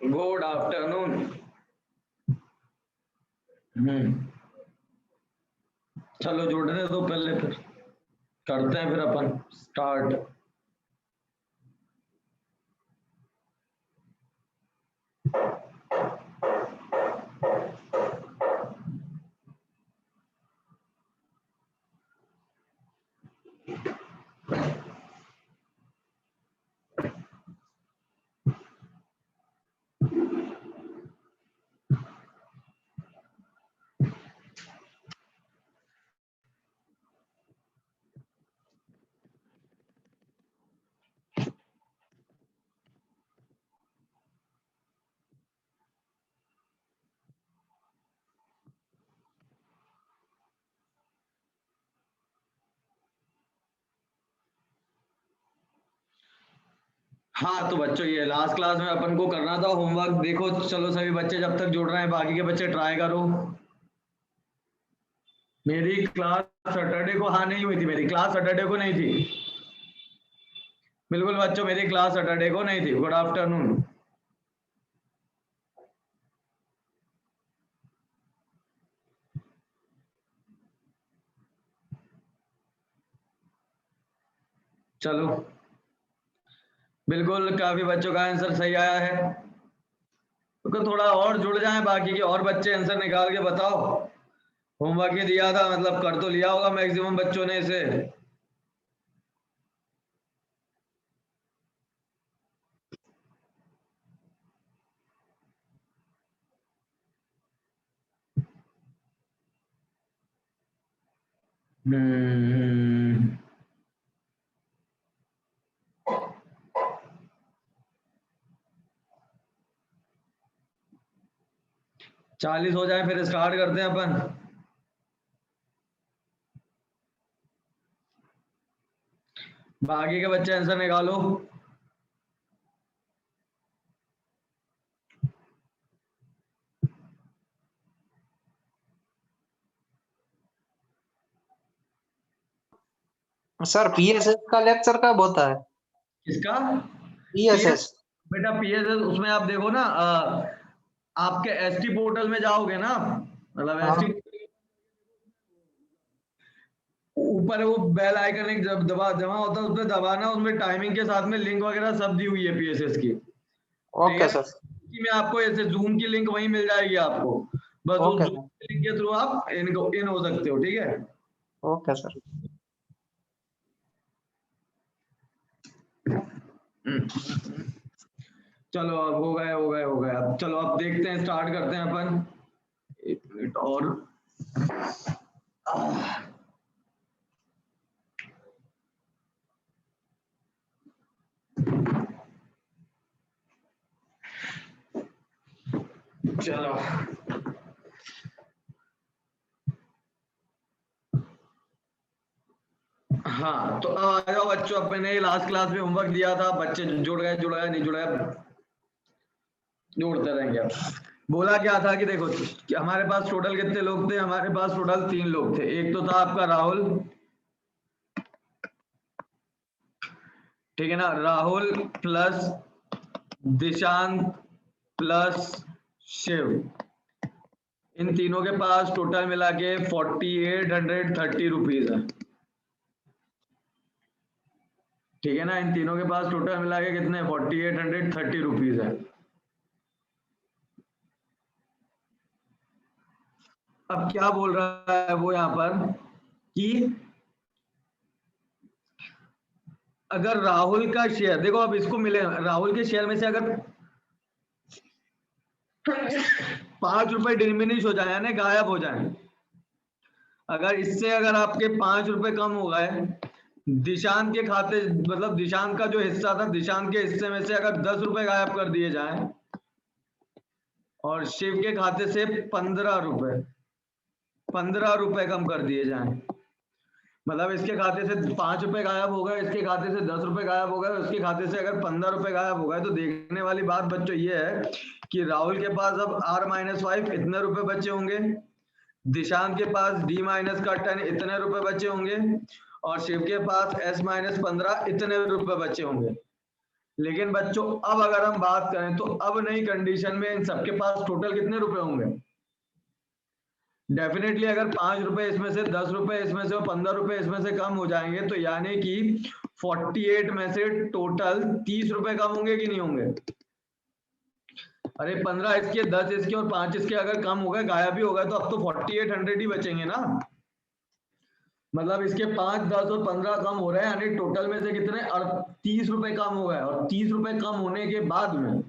Good afternoon. चलो जोड़ने दो पहले, फिर करते हैं, फिर अपन स्टार्ट। हाँ तो बच्चों, ये लास्ट क्लास में अपन को करना था होमवर्क। देखो चलो सभी बच्चे जब तक जुड़ रहे हैं, बाकी के बच्चे ट्राई करो। मेरी क्लास सैटरडे को, हाँ नहीं हुई थी, मेरी क्लास सैटरडे को नहीं थी। बिल्कुल बच्चों, मेरी क्लास सैटरडे को नहीं थी। Good afternoon. चलो बिल्कुल, काफी बच्चों का आंसर सही आया है। तो थोड़ा और जुड़ जाएं, बाकी के और बच्चे आंसर निकाल के बताओ। होमवर्क ही दिया था, मतलब कर तो लिया होगा मैक्सिमम बच्चों ने इसे। हम्म 40 हो जाए फिर स्टार्ट करते हैं अपन। बाकी के बच्चे आंसर निकालो। सर पीएसएस का लेक्चर कब होता है? किसका? पीएसएस। बेटा पीएसएस उसमें आप देखो ना, आपके एसटी पोर्टल में जाओगे ना, मतलब एसटी ऊपर वो बेल आइकन एक जब जमा होता है, उसमें दबाना, उसमें टाइमिंग के साथ में लिंक वगैरह सब दी हुई है पीएसएस की। ठीक ओके है, सर। में आपको ऐसे जूम की लिंक वहीं मिल जाएगी आपको, बस उस ओके जूम सर। लिंक के थ्रू आप इन हो सकते हो। ठीक है, ओके सर। चलो अब हो गए अब चलो अब देखते हैं, स्टार्ट करते हैं अपन। 1 मिनट और। चलो हाँ तो अब आ जाओ बच्चों, अब मैंने लास्ट क्लास में होमवर्क दिया था, बच्चे जुड़ गए नहीं जुड़ गए, जोड़ते रहेंगे। अब बोला क्या था कि देखो कि हमारे पास टोटल कितने लोग थे, हमारे पास टोटल 3 लोग थे। एक तो था आपका राहुल, ठीक है ना, राहुल प्लस दिशांत प्लस शिव, इन तीनों के पास टोटल मिला के 4830 रुपीज है। ठीक है ना, इन तीनों के पास टोटल मिला के कितने 4830 रुपीज है। अब क्या बोल रहा है वो यहाँ पर कि अगर राहुल का शेयर, देखो अब इसको मिले, राहुल के शेयर में से अगर 5 रुपए डिमिनिश हो जाए, यानी गायब हो जाए, अगर इससे अगर आपके 5 रुपए कम हो गए, दिशांत के खाते, मतलब दिशांत का जो हिस्सा था, दिशांत के हिस्से में से अगर 10 रुपए गायब कर दिए जाए और शिव के खाते से 15 रुपए कम कर दिए जाए, मतलब इसके खाते से 5 रुपए गायब हो गए, इसके खाते से 10 रुपए गायब हो गए, उसके खाते से अगर 15 रुपए गायब हो गए, तो देखने वाली बात बच्चों ये है कि राहुल के पास अब R-5 इतने रुपए बचे होंगे, दिशांत के पास D-10 इतने रुपए बचे होंगे, और शिव के पास S-15 इतने रुपए बचे होंगे। लेकिन बच्चों अब अगर हम बात करें तो अब नई कंडीशन में इन सबके पास टोटल कितने रुपए होंगे? डेफिनेटली अगर 5 रुपए इसमें से, 10 रुपए इसमें से और 15 रुपए इसमें से कम हो जाएंगे तो यानी कि 48 में से टोटल 30 रुपए कम होंगे कि नहीं होंगे? अरे 15 इसके, 10 इसके और 5 इसके अगर कम हो गए, गायब भी हो गए, तो अब तो 4800 ही बचेंगे ना। मतलब इसके 5, 10 और 15 कम हो रहे हैं, यानी टोटल में से कितने 30 रुपए कम हो गए। और 30 रुपए कम होने के बाद में,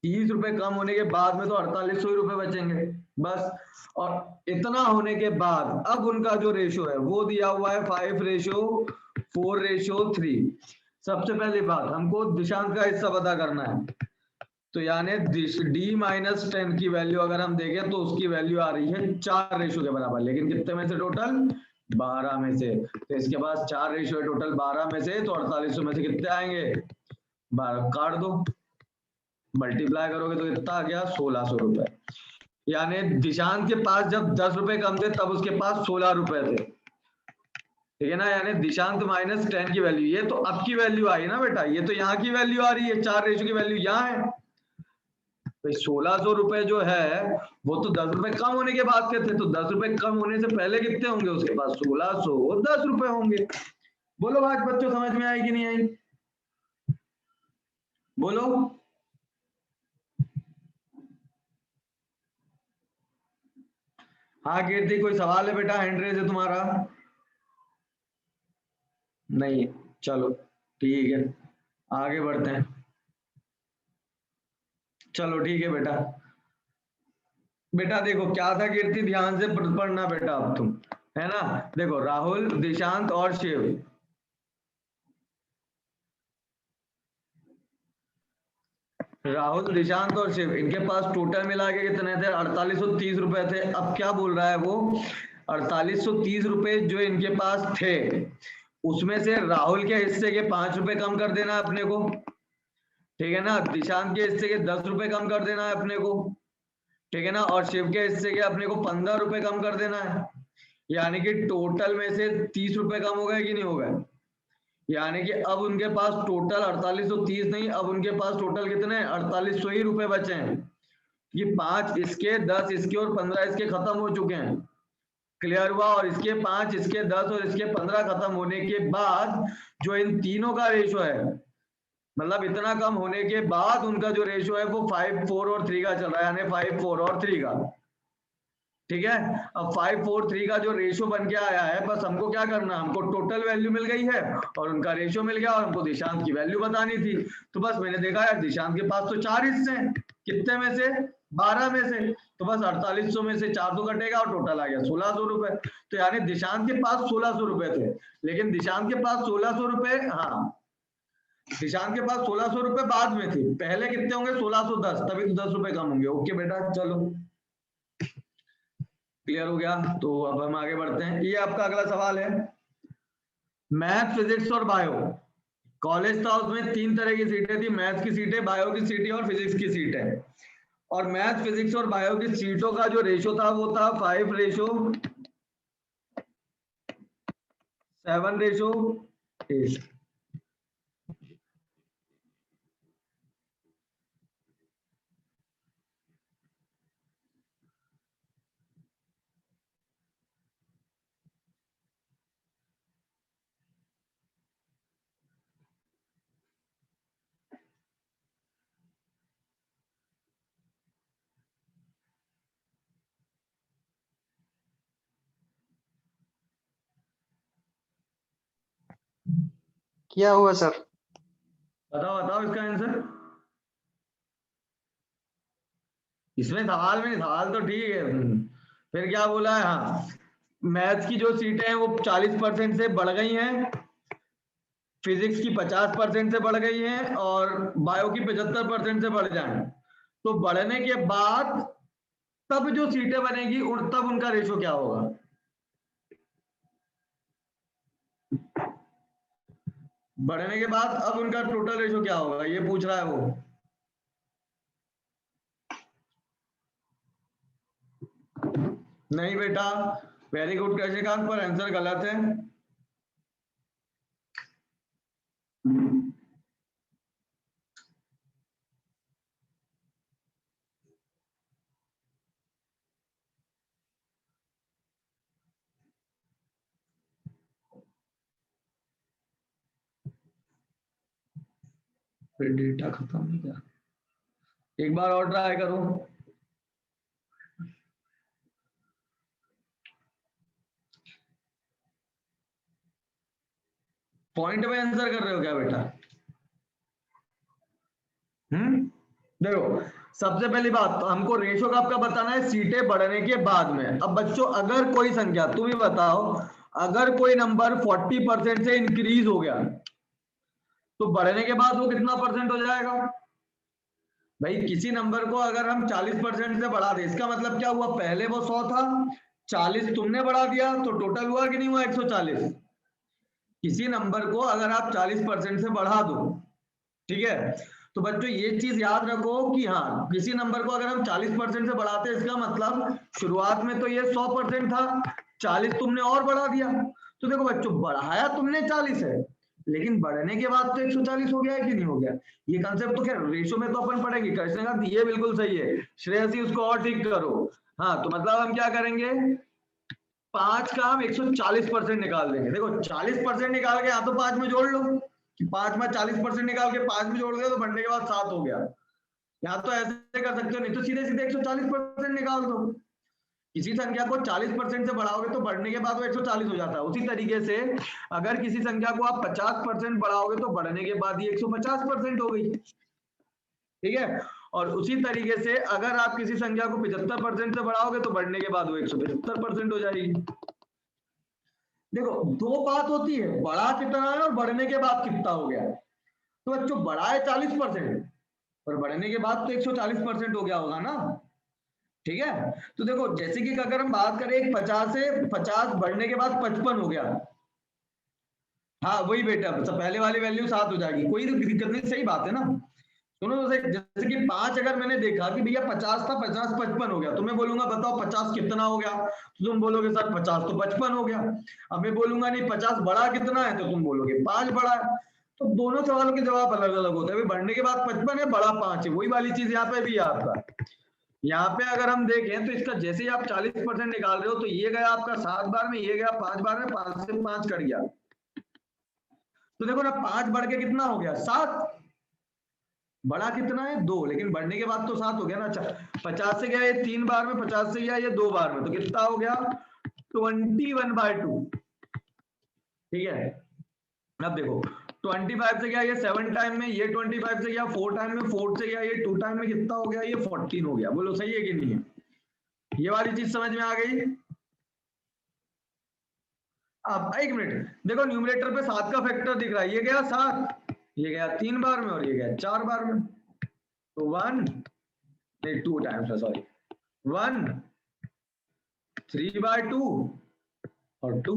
30 रुपए कम होने के बाद में तो 4800 रुपए बचेंगे बस। और इतना होने के बाद अब उनका जो रेशो है वो दिया हुआ है 5:4:3। सबसे पहली बात हमको दिशांक का हिस्सा पता करना है, तो यानी D-10 की वैल्यू अगर हम देखें तो उसकी वैल्यू आ रही है 4 रेशो के बराबर, लेकिन कितने में से? टोटल 12 में से। तो इसके पास 4 रेशो है टोटल 12 में से, तो 4800 में से कितने आएंगे? 12 काट दो, मल्टीप्लाई करोगे तो कितना आ गया? 1600 रुपए। यानी दिशांत के पास जब 10 रुपए कम थे तब उसके पास 16 रुपए थे, ठीक है ना। यानी दिशांत -10 की वैल्यू, ये तो अब की वैल्यू आई ना बेटा, ये तो यहाँ की वैल्यू आ रही है, 4 रेशो की वैल्यू यहाँ है। तो 1600 रुपए जो है वो तो 10 रुपए कम होने के बाद के थे, तो 10 रुपए कम होने से पहले कितने होंगे उसके पास? 1610 रुपए होंगे। बोलो आज बच्चों समझ में आई कि नहीं आई? बोलो। हाँ कीर्ति, कोई सवाल है बेटा? हैंड रेज है तुम्हारा? नहीं, चलो ठीक है, आगे बढ़ते हैं। चलो ठीक है बेटा। बेटा देखो क्या था कीर्ति, ध्यान से पढ़ना बेटा अब तुम, है ना। देखो राहुल, दिशांत और शिव, राहुल, दिशांत और शिव, इनके पास टोटल मिला के कितने थे? 4830 रुपए थे। अब क्या बोल रहा है वो? 4830 रुपए जो इनके पास थे उसमें से राहुल के हिस्से के 5 रुपए कम कर देना है अपने को, ठीक है ना। दिशांत के हिस्से के 10 रुपए कम कर देना है अपने को, ठीक है ना। और शिव के हिस्से के अपने को 15 रुपए कम कर देना है। यानी कि टोटल में से 30 रुपए कम हो गए कि नहीं हो गए? यानी कि अब उनके पास टोटल 4830 नहीं, अब उनके पास टोटल कितने? 4800 ही रुपए बचे हैं। ये 5 इसके, 10 इसके और 15 इसके खत्म हो चुके हैं। क्लियर हुआ? और इसके 5, इसके 10 और इसके 15 खत्म होने के बाद जो इन तीनों का रेशो है, मतलब इतना कम होने के बाद उनका जो रेशो है वो 5, 4 और 3 का चल रहा है, यानी 5, 4 और 3 का, ठीक है। अब 5, 4, 3 का जो रेशो बन के आया है, बस हमको क्या करना है, हमको टोटल वैल्यू मिल गई है और उनका रेशो मिल गया और हमको दिशांत की वैल्यू बतानी थी। तो बस मैंने देखा यार दिशांत के पास तो 4 हिस्से हैं, कितने में से? 12 में से। तो बस 4800 में से 400 कटेगा और टोटल आ गया 1600 रुपए। तो यानी दिशांत के पास 1600 रुपए थे, लेकिन दिशांत के पास 1600 रुपए, हाँ दिशांत के पास 1600 रुपए बाद में थे, पहले कितने होंगे? 1610, तभी तो 10 रुपए कम होंगे। ओके बेटा, चलो क्लियर हो गया। तो अब हम आगे बढ़ते हैं, ये आपका अगला सवाल है। मैथ, फिजिक्स और बायो, कॉलेज था उसमें 3 तरह की सीटें थी, मैथ की सीटें, बायो की सीटें और फिजिक्स की सीटें। और मैथ, फिजिक्स और बायो की सीटों का जो रेशो था वो था 5:7:8। क्या हुआ सर? बताओ बताओ इसका आंसर। इसमें सवाल में नहीं, सवाल तो ठीक है, फिर क्या बोला है? हाँ, मैथ्स की जो सीटें हैं वो 40% से बढ़ गई हैं, फिजिक्स की 50% से बढ़ गई हैं और बायो की 75% से बढ़ जाए। तो बढ़ने के बाद तब जो सीटें बनेगी तब उनका रेशो क्या होगा? बढ़ने के बाद अब उनका टोटल रेशो क्या होगा, ये पूछ रहा है वो। नहीं बेटा, वेरी गुड कृष्णकांत, पर आंसर गलत है। फिर डेटा खत्म हो गया, एक बार और ट्राई करो। पॉइंट में आंसर कर रहे हो क्या बेटा? देखो सबसे पहली बात हमको रेशो का आपका बताना है सीटें बढ़ने के बाद में। अब बच्चों अगर कोई संख्या, तुम ही बताओ, अगर कोई नंबर 40% से इंक्रीज हो गया तो बढ़ने के बाद वो कितना परसेंट हो जाएगा? भाई किसी नंबर को अगर हम 40% से बढ़ा दे, इसका मतलब क्या हुआ, पहले वो 100 था, 40 तुमने बढ़ा दिया तो टोटल हुआ कि नहीं हुआ 140। किसी नंबर को अगर आप 40% से बढ़ा दो, ठीक है, तो बच्चों ये चीज याद रखो कि हाँ किसी नंबर को अगर हम 40% से बढ़ाते हैं, इसका मतलब शुरुआत में तो ये 100% था, 40 तुमने और बढ़ा दिया। तो देखो बच्चों बढ़ाया तुमने 40 है, लेकिन बढ़ने के बाद तो 140 हो गया है कि नहीं हो गया? ये कंसेप्ट तो खैर रेशो में तो अपन पढ़ेंगे। कृष्ण का ये बिल्कुल सही है, श्रेयसी उसको और ठीक करो। हाँ तो मतलब हम क्या करेंगे, 5 का हम 140% निकाल देंगे। देखो 40% निकाल के या तो 5 में जोड़ लो, कि 5 में 40% निकाल के 5 में जोड़ दे तो बढ़ने के बाद 7 हो गया। या तो ऐसे कर सकते हो, नहीं तो सीधे सीधे 140% निकाल दो। किसी संख्या को 40% से बढ़ाओगे तो बढ़ने के बाद वो 140 हो जाता है। उसी तरीके से अगर किसी संख्या को आप 50% बढ़ाओगे तो बढ़ने के बाद ये 150% हो गई, ठीक है। और उसी तरीके से अगर आप किसी संख्या को 75% से बढ़ाओगे तो बढ़ने के बाद वो 175% हो जाएगी। देखो दो बात होती है, बढ़ा कितना है और बढ़ने के बाद कितना हो गया। तो बच्चों बढ़ा है 40% और बढ़ने के बाद तो 140% हो गया होगा ना, ठीक है। तो देखो जैसे कि अगर हम बात करें 50 से 50 बढ़ने के बाद 55 हो गया, हाँ वही बेटा, पहले वाली वैल्यू 7 हो जाएगी, कोई दिक्कत नहीं, सही बात है ना। सुनो जैसे कि 5 अगर मैंने देखा कि भैया 50 था, 50 55 हो गया, तो मैं बोलूंगा बताओ 50 कितना हो गया, तो तुम बोलोगे सर 50 तो 55 हो गया। अब मैं बोलूंगा नहीं 50 बड़ा कितना है, तो तुम बोलोगे 5 बड़ा है। तो दोनों सवालों के जवाब अलग अलग होते हैं। बढ़ने के बाद 55 है, बड़ा 5 है, वही वाली चीज यहाँ पे भी है आपका। यहाँ पे अगर हम देखें तो इसका जैसे ही आप 40% निकाल रहे हो तो ये गया आपका 7 बार में, ये गया 5 बार में, 5 से 5 कट गया। तो देखो ना 5 बढ़ के कितना हो गया 7, बड़ा कितना है 2, लेकिन बढ़ने के बाद तो 7 हो गया ना। अच्छा 50 से गया ये 3 बार में, 50 से गया ये 2 बार में, तो कितना हो गया 21/2, ठीक है। अब देखो 25 से गया ये 7 टाइम में, ये 25 से गया 4 टाइम में, 4 से गया ये 2 टाइम में, कितना हो गया ये 14 हो गया। बोलो सही है कि नहीं है? ये वाली चीज समझ में आ गई? अब एक मिनट देखो, न्यूमरेटर पे 7 का फैक्टर दिख रहा है, ये गया 7, ये गया 3 बार में और ये गया 4 बार में, तो 1 नहीं 2 टाइम्स, सॉरी 1 3/2 और 2।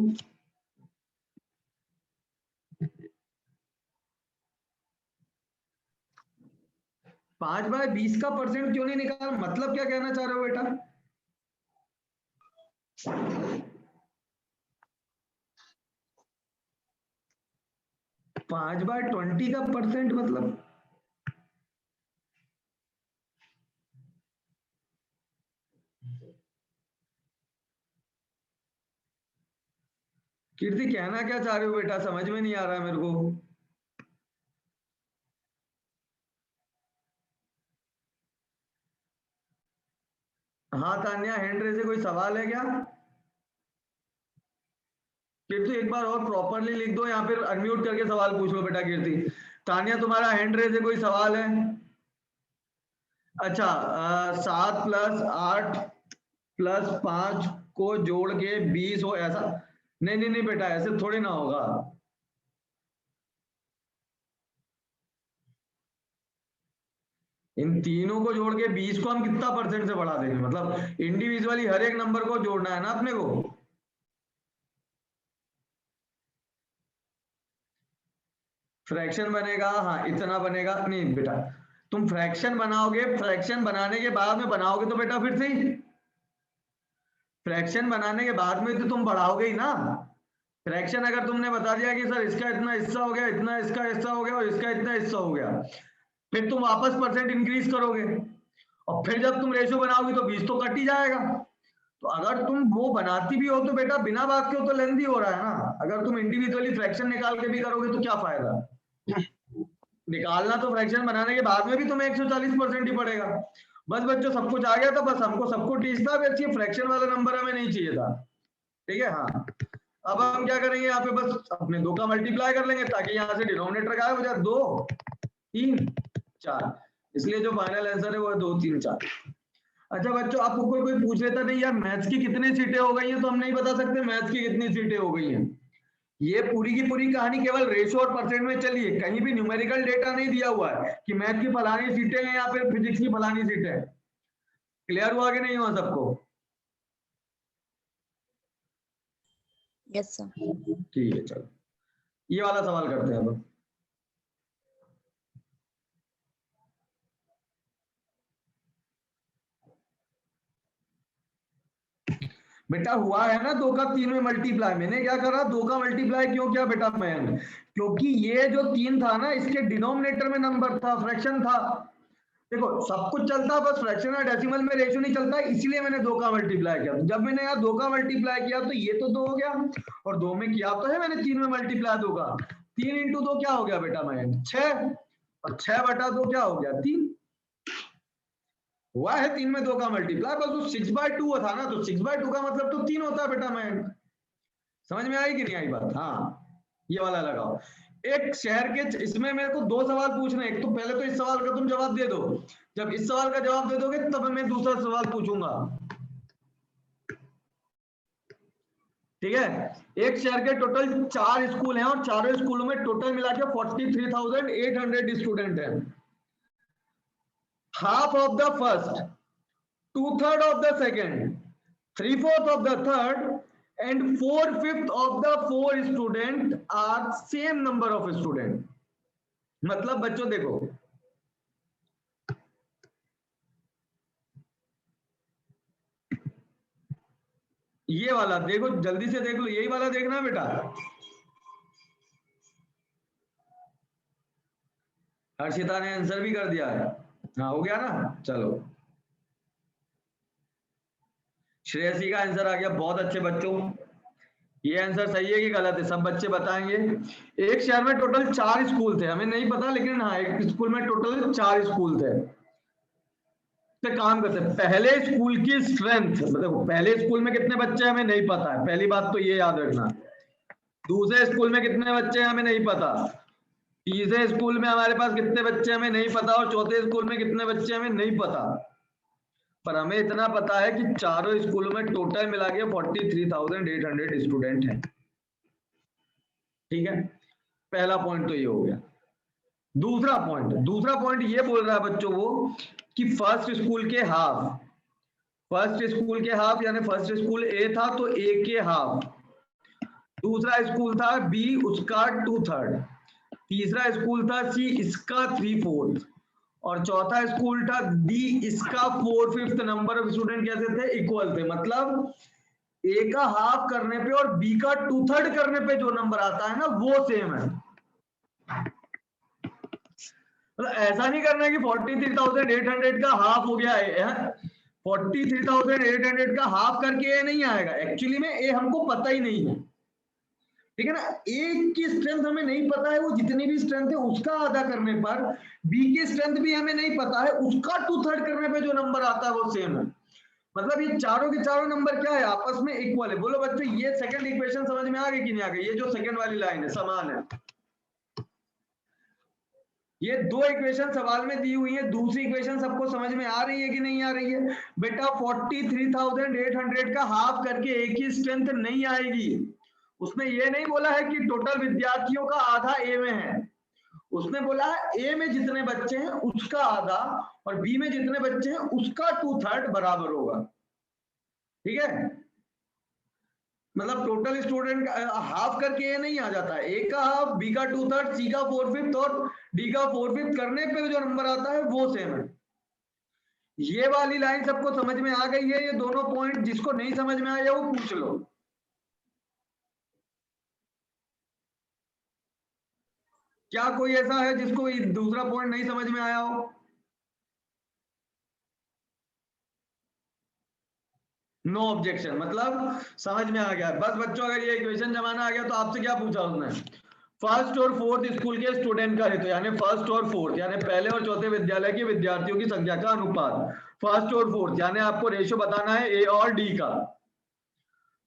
पांच बाय 20 का परसेंट क्यों नहीं निकाला, मतलब क्या कहना चाह रहे हो बेटा? 5/20 का परसेंट मतलब कीर्ति कहना क्या चाह रहे हो बेटा, समझ में नहीं आ रहा है मेरे को। हाँ तान्या हैंड रेज है, कोई सवाल है क्या? कीर्ति एक बार और प्रॉपरली लिख दो, यहाँ पे अनम्यूट करके सवाल पूछ लो बेटा कीर्ति। तान्या तुम्हारा हैंड रेज है, कोई सवाल है? अच्छा 7 + 8 + 5 को जोड़ के 20 हो, ऐसा? नहीं नहीं नहीं बेटा, ऐसे थोड़ी ना होगा। इन तीनों को जोड़ के 20 को हम कितना परसेंट से बढ़ा देंगे, मतलब इंडिविजुअली हर एक नंबर को जोड़ना है ना अपने को। फ्रैक्शन बनेगा, हाँ इतना बनेगा, नहीं बेटा तुम फ्रैक्शन बनाओगे, फ्रैक्शन बनाने के बाद में बनाओगे तो बेटा फिर से फ्रैक्शन बनाने के बाद में तो तुम बढ़ाओगे ही ना। फ्रैक्शन अगर तुमने बता दिया कि सर इसका इतना हिस्सा हो गया, इतना इसका हिस्सा हो गया और इसका इतना हिस्सा हो गया, फिर तुम वापस परसेंट इंक्रीज करोगे और फिर जब तुम रेशो बनाओगे तो 20 तो कट ही जाएगा। तो अगर तुम वो बनाती भी हो तो बेटा बिना बात के हो तो लेंदी हो रहा है ना। अगर तुम इंडिविजुअली फ्रैक्शन निकाल के भी करोगे तो क्या फायदा? निकालना तो फ्रैक्शन बनाने के बाद में भी तुम्हें 140% ही पड़ेगा। बस बच्चों सब कुछ आ गया था, बस हमको सब कुछ टीच था, बस ये फ्रैक्शन वाला नंबर हमें नहीं चाहिए था। ठीक है, हाँ। अब हम क्या करेंगे, यहाँ पे बस अपने 2 का मल्टीप्लाई कर लेंगे ताकि यहाँ से डिनोमिनेटर गायब हो जाए। 2 3 4, इसलिए जो फाइनल आंसर है वो है 2 3 4। अच्छा बच्चों, आपको कोई पूछ लेता नहीं यार मैथ्स की कितनी सीटें हो गई हैं, तो हम नहीं बता सकते मैथ्स की कितनी सीटें हो गई हैं। ये पूरी की पूरी कहानी केवल रेशो और परसेंट में चली है, कहीं भी न्यूमेरिकल डेटा नहीं दिया हुआ है कि मैथ की फलानी सीटें हैं या फिर फिजिक्स की फलानी सीटें हैं। क्लियर हुआ कि नहीं हुआ सबको? Yes sir. ठीक है, चलो ये वाला सवाल करते हैं अब। बेटा हुआ है ना 2 का 3 में मल्टीप्लाई, मैंने क्या करा 2 का मल्टीप्लाई क्यों किया बेटा मैंने, क्योंकि ये जो 3 था ना इसके डिनोमिनेटर में नंबर था, फ्रैक्शन था। देखो सब कुछ चलता बस फ्रैक्शन और डेसिमल में रेशियो नहीं चलता, इसलिए मैंने 2 का मल्टीप्लाई किया। तो जब मैंने यहाँ 2 का मल्टीप्लाई किया तो ये तो 2 हो गया, और 2 में किया तो है मैंने 3 में मल्टीप्लाई 2 का। 3 इंटू 2 क्या हो गया बेटा मैंने 6, और 6/2 क्या हो गया 3। हुआ है 3 में 2 का मल्टीप्लाई, बस तो 6/2 था ना, तो 6/2 का मतलब तो 3 होता है बेटा मैंने। समझ में आई कि नहीं आई बात? हाँ, ये वाला लगाओ। एक शहर के, इसमें मेरे को 2 सवाल पूछने, एक तो पहले तो इस सवाल का तुम जवाब दे दो, जब इस सवाल का जवाब दे दोगे तब मैं दूसरा सवाल पूछूंगा। ठीक है, एक शहर के टोटल 4 स्कूल हैं और चारों स्कूलों में टोटल मिला के 43,800 स्टूडेंट हैं। Half of the first, 2/3 of the second, 3/4 of the third, and 4/5 of the 4 student are same number of student। मतलब बच्चों देखो, ये वाला देखो जल्दी से देख लो, यही वाला देखना है बेटा। हर्षिता ने आंसर भी कर दिया है, हाँ हो गया ना, चलो। श्रेयसी का आंसर आ गया, बहुत अच्छे बच्चों। ये आंसर सही है कि गलत है सब बच्चे बताएंगे। एक शहर में टोटल 4 स्कूल थे, हमें नहीं पता, लेकिन हाँ एक स्कूल में टोटल 4 स्कूल थे। तो काम करते हैं, पहले स्कूल की स्ट्रेंथ, देखो पहले स्कूल में कितने बच्चे हमें नहीं पता है, पहली बात तो ये याद रखना। दूसरे स्कूल में कितने बच्चे हैं हमें नहीं पता, तीसरे स्कूल में हमारे पास कितने बच्चे हमें नहीं पता, और चौथे स्कूल में कितने बच्चे हमें नहीं पता। पर हमें इतना पता है कि चारों स्कूलों में टोटल मिला के 43,800 स्टूडेंट हैं। ठीक है, पहला पॉइंट तो ये हो गया। दूसरा पॉइंट ये बोल रहा है बच्चों वो कि फर्स्ट स्कूल के हाफ यानी फर्स्ट स्कूल ए था तो ए के हाफ, दूसरा स्कूल था बी उसका 2/3, तीसरा स्कूल था सी इसका 3/4, और चौथा स्कूल था डी इसका 4/5। नंबर ऑफ स्टूडेंट कैसे थे, इक्वल थे। मतलब ए का हाफ करने पे और बी का 2/3 करने पे जो नंबर आता है ना वो सेम है। मतलब ऐसा नहीं करना है कि 43,800 का हाफ हो गया है, 43,800 का हाफ करके ए नहीं आएगा, एक्चुअली में ए हमको पता ही नहीं है। ठीक है ना, ए की स्ट्रेंथ हमें नहीं पता है, वो जितनी भी स्ट्रेंथ है उसका आधा करने पर, बी की स्ट्रेंथ भी हमें नहीं पता है, उसका 2/3 करने पे जो नंबर आता है वो सेम है। मतलब ये चारों के चारों नंबर क्या है, आपस में इक्वल है। बोलो बच्चों ये सेकंड इक्वेशन समझ में आ गई कि नहीं आ गई? ये जो सेकंड वाली लाइन है समान है। ये 2 इक्वेशन सवाल में दी हुई है, दूसरी इक्वेशन सबको समझ में आ रही है कि नहीं आ रही है? बेटा 43,800 का हाफ करके एक ही स्ट्रेंथ नहीं आएगी। उसने ये नहीं बोला है कि टोटल विद्यार्थियों का आधा ए में है, उसने बोला है ए में जितने बच्चे हैं उसका आधा और बी में जितने बच्चे हैं उसका 2/3 बराबर होगा। ठीक है, मतलब टोटल स्टूडेंट हाफ करके ये नहीं आ जाता है, ए का हाफ, बी का 2/3, सी का 4/5 और डी का 4/5 करने पे जो नंबर आता है वो सेम है। ये वाली लाइन सबको समझ में आ गई है? ये दोनों पॉइंट जिसको नहीं समझ में आया वो पूछ लो। क्या कोई ऐसा है जिसको दूसरा पॉइंट नहीं समझ में आया हो? नो ऑब्जेक्शन, मतलब समझ में आ गया। बस बच्चों अगर ये इक्वेशन जमाना आ गया तो आपसे क्या पूछा उसने, फर्स्ट और फोर्थ स्कूल के स्टूडेंट का रेशो, यानी फर्स्ट और फोर्थ यानी पहले और चौथे विद्यालय के विद्यार्थियों की संख्या का अनुपात। फर्स्ट और फोर्थ यानी आपको रेशो बताना है ए और डी का।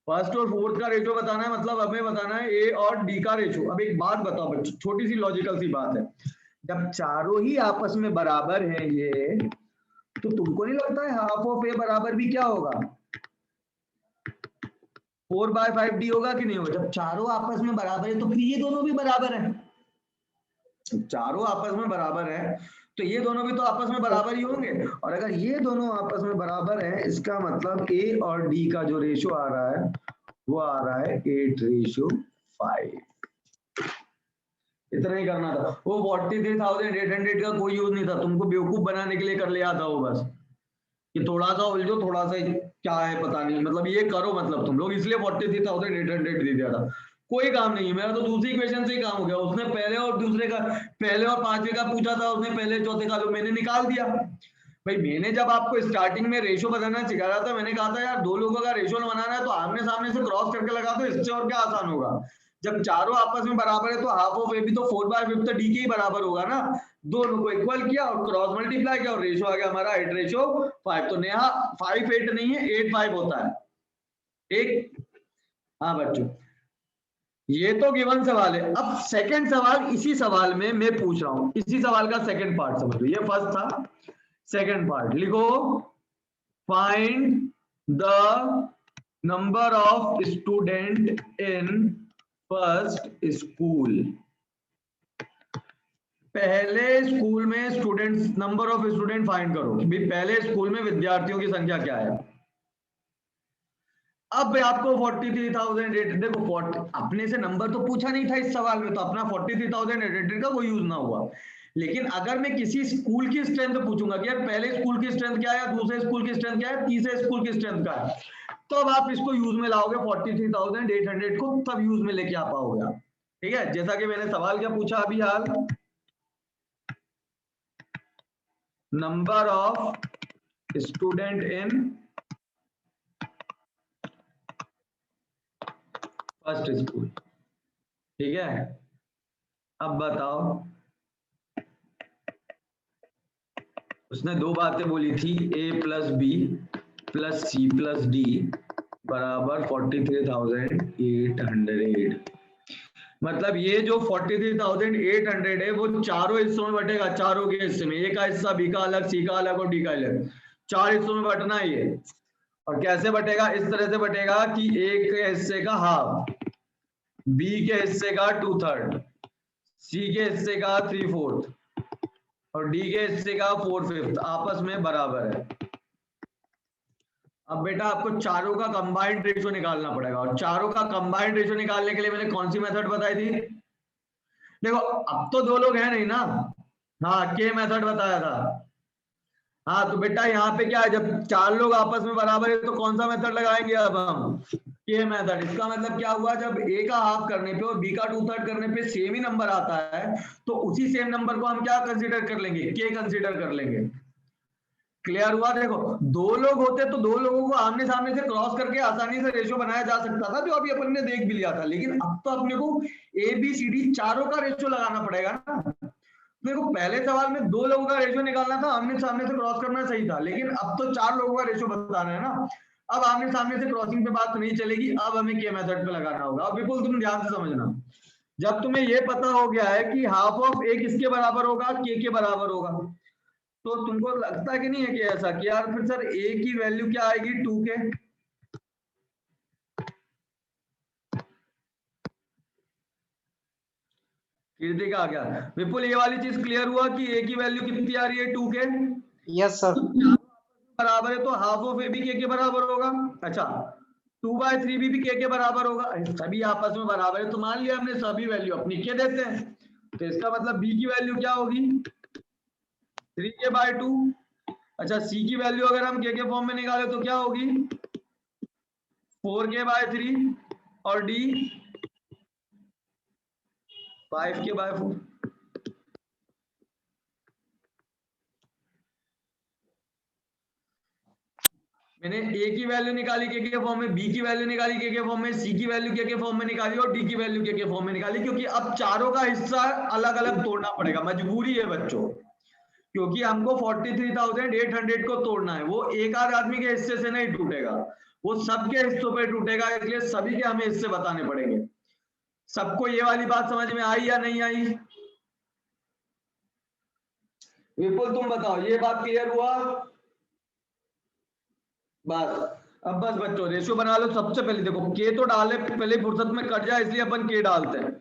फर्स्ट और फोर्थ का रेशो बताना है, मतलब हमें बताना है ए और डी का रेशो। अब एक बात बताओ बच्चों, छोटी सी लॉजिकल सी बात है, जब चारों ही आपस में बराबर है ये, तो तुमको नहीं लगता है हाफ ऑफ ए बराबर भी क्या होगा, 4/5d होगा कि नहीं होगा? जब चारों आपस में बराबर है तो फिर ये दोनों भी बराबर है। चारों आपस में बराबर है तो ये दोनों भी तो आपस में बराबर ही होंगे, और अगर ये दोनों आपस में बराबर है इसका मतलब ए और डी का जो रेशो आ रहा है वो आ रहा है 8:5। इतना ही करना था। वो 43,800 का कोई यूज नहीं था, तुमको बेवकूफ बनाने के लिए कर लिया था वो बस, कि थोड़ा सा उलझो, थोड़ा सा क्या है पता नहीं, मतलब ये करो, मतलब तुम लोग इसलिए 43,800 दे दिया था। कोई काम नहीं है मेरा, तो दूसरी क्वेश्चन से ही काम हो गया। उसने पहले और दूसरे का, पहले और पांचवे का पूछा था, उसने पहले चौथे का लो, मैंने निकाल दिया। भाई मैंने जब आपको स्टार्टिंग में रेशो बनाना सिखा रहा था, मैंने कहा था यार दो लोगों का रेशो बनाना है तो आमने सामने से क्रॉस करके लगा दो, इससे और क्या आसान होगा। जब चारों आपस में बराबर है तो हाफ ऑफ ए भी तो 4/5 डी के ही बराबर होगा ना। दोनों को इक्वल किया और क्रॉस मल्टीप्लाई किया और रेशो आ गया हमारा 8:5। तो नेहा 5 8 नहीं है, 8 5 होता है। ठीक, हाँ बच्चों, ये तो गिवन सवाल है। अब सेकंड सवाल, इसी सवाल में मैं पूछ रहा हूं, इसी सवाल का सेकंड पार्ट समझो। ये फर्स्ट था, सेकंड पार्ट लिखो, find the number of student in first school. पहले स्कूल में students, number of student find करो भी, पहले स्कूल में विद्यार्थियों की संख्या क्या है। अब आपको 43,800, देखो 40 अपने से नंबर तो पूछा नहीं था इस सवाल में, तो अपना 43,800 का कोई यूज ना हुआ। लेकिन अगर मैं किसी स्कूल की स्ट्रेंथ पूछूंगा कि यार पहले स्कूल की स्ट्रेंथ क्या है, दूसरे स्कूल की स्ट्रेंथ क्या है, तीसरे स्कूल की स्ट्रेंथ क्या है, तो अब आप इसको यूज में लाओगे 43,800 को, तब यूज में लेके आ पाओगे आप। ठीक है, जैसा कि मैंने सवाल क्या पूछा अभी हाल, number of student in first school. ठीक है, अब बताओ, उसने दो बातें बोली थी, a plus B plus C plus D बराबर 43,800। मतलब ये जो 43,800 है वो चारों हिस्सों में बटेगा, चारों के हिस्से में, ए का हिस्सा, बी का अलग, सी का अलग और डी का अलग, चार हिस्सों में बटना है ये। और कैसे बटेगा, इस तरह से बटेगा कि ए के हिस्से का हाफ, बी के हिस्से का 2/3, सी के हिस्से का 3/4 और डी के हिस्से का 4/5 आपस में बराबर है। अब बेटा आपको चारों का कंबाइंड रेशियो निकालना पड़ेगा, और चारों का कंबाइंड रेशियो निकालने के लिए मैंने कौन सी मेथड बताई थी, देखो अब तो दो लोग हैं नहीं ना, हाँ के मेथड बताया था। हाँ तो बेटा यहाँ पे क्या है, जब चार लोग आपस में बराबर है तो कौन सा मेथड लगाएंगे अब हम, के मेथड। इसका मतलब क्या हुआ, जब ए का हाफ करने पे और बी का 2/3 करने पे सेम ही नंबर आता है, तो उसी सेम नंबर को हम क्या कंसीडर कर लेंगे, के कंसीडर कर लेंगे। क्लियर हुआ। देखो दो लोग होते तो दो लोगों को आमने सामने से क्रॉस करके आसानी से रेशियो बनाया जा सकता था, जो अभी अपन ने देख भी लिया था, लेकिन अब तो अपने को ए बी सी डी चारों का रेशियो लगाना पड़ेगा ना। देखो पहले सवाल में दो लोगों का रेशियो निकालना था, आमने सामने से क्रॉस करना सही था, लेकिन अब तो चार लोगों का रेशियो बताना है ना। अब आमने सामने से क्रॉसिंग पे बात नहीं चलेगी, अब हमें के मेथड पे लगाना होगा। अब बिल्कुल तुम ध्यान से समझना, जब तुम्हें ये पता हो गया है कि हाफ ऑफ ए किसके बराबर होगा, के बराबर होगा, तो तुमको लगता है कि नहीं है कि ऐसा कि यार फिर सर ए की वैल्यू क्या आएगी, 2 के। कीर्ति का आ गया, विपुल ये वाली चीज क्लियर हुआ कि ए की वैल्यू कितनी आ रही है, 2 के। Yes sir. बराबर है तो हाफ ऑफ ए भी के बराबर होगा। अच्छा 2/3 भी के बराबर होगा, सभी आपस में बराबर है तो मान लिया हमने सभी वैल्यू अपनी के देते हैं, तो इसका मतलब बी की वैल्यू क्या होगी, 3k/2। अच्छा सी की वैल्यू अगर हम के फॉर्म में निकाले तो क्या होगी, 4k/3 और डी 5k/4। मैंने ए की वैल्यू निकाली के फॉर्म में, बी की वैल्यू निकाली के फॉर्म में, सी की वैल्यू के फॉर्म में निकाली और डी की वैल्यू के फॉर्म में निकाली, क्योंकि अब चारों का हिस्सा अलग अलग तोड़ना पड़ेगा, मजबूरी है बच्चों, क्योंकि हमको 43,800 को तोड़ना है। वो एक आध आदमी के हिस्से से नहीं टूटेगा, वो सबके हिस्सों पे टूटेगा, इसलिए सभी के हमें हिस्से बताने पड़ेंगे। सबको ये वाली बात समझ में आई या नहीं आई? विपुल तुम बताओ, ये बात क्लियर हुआ? बस अब बस बच्चों रेशियो बना लो। सबसे पहले देखो के तो डाले, पहले फुर्सत में कट जाए इसलिए अपन के डालते हैं,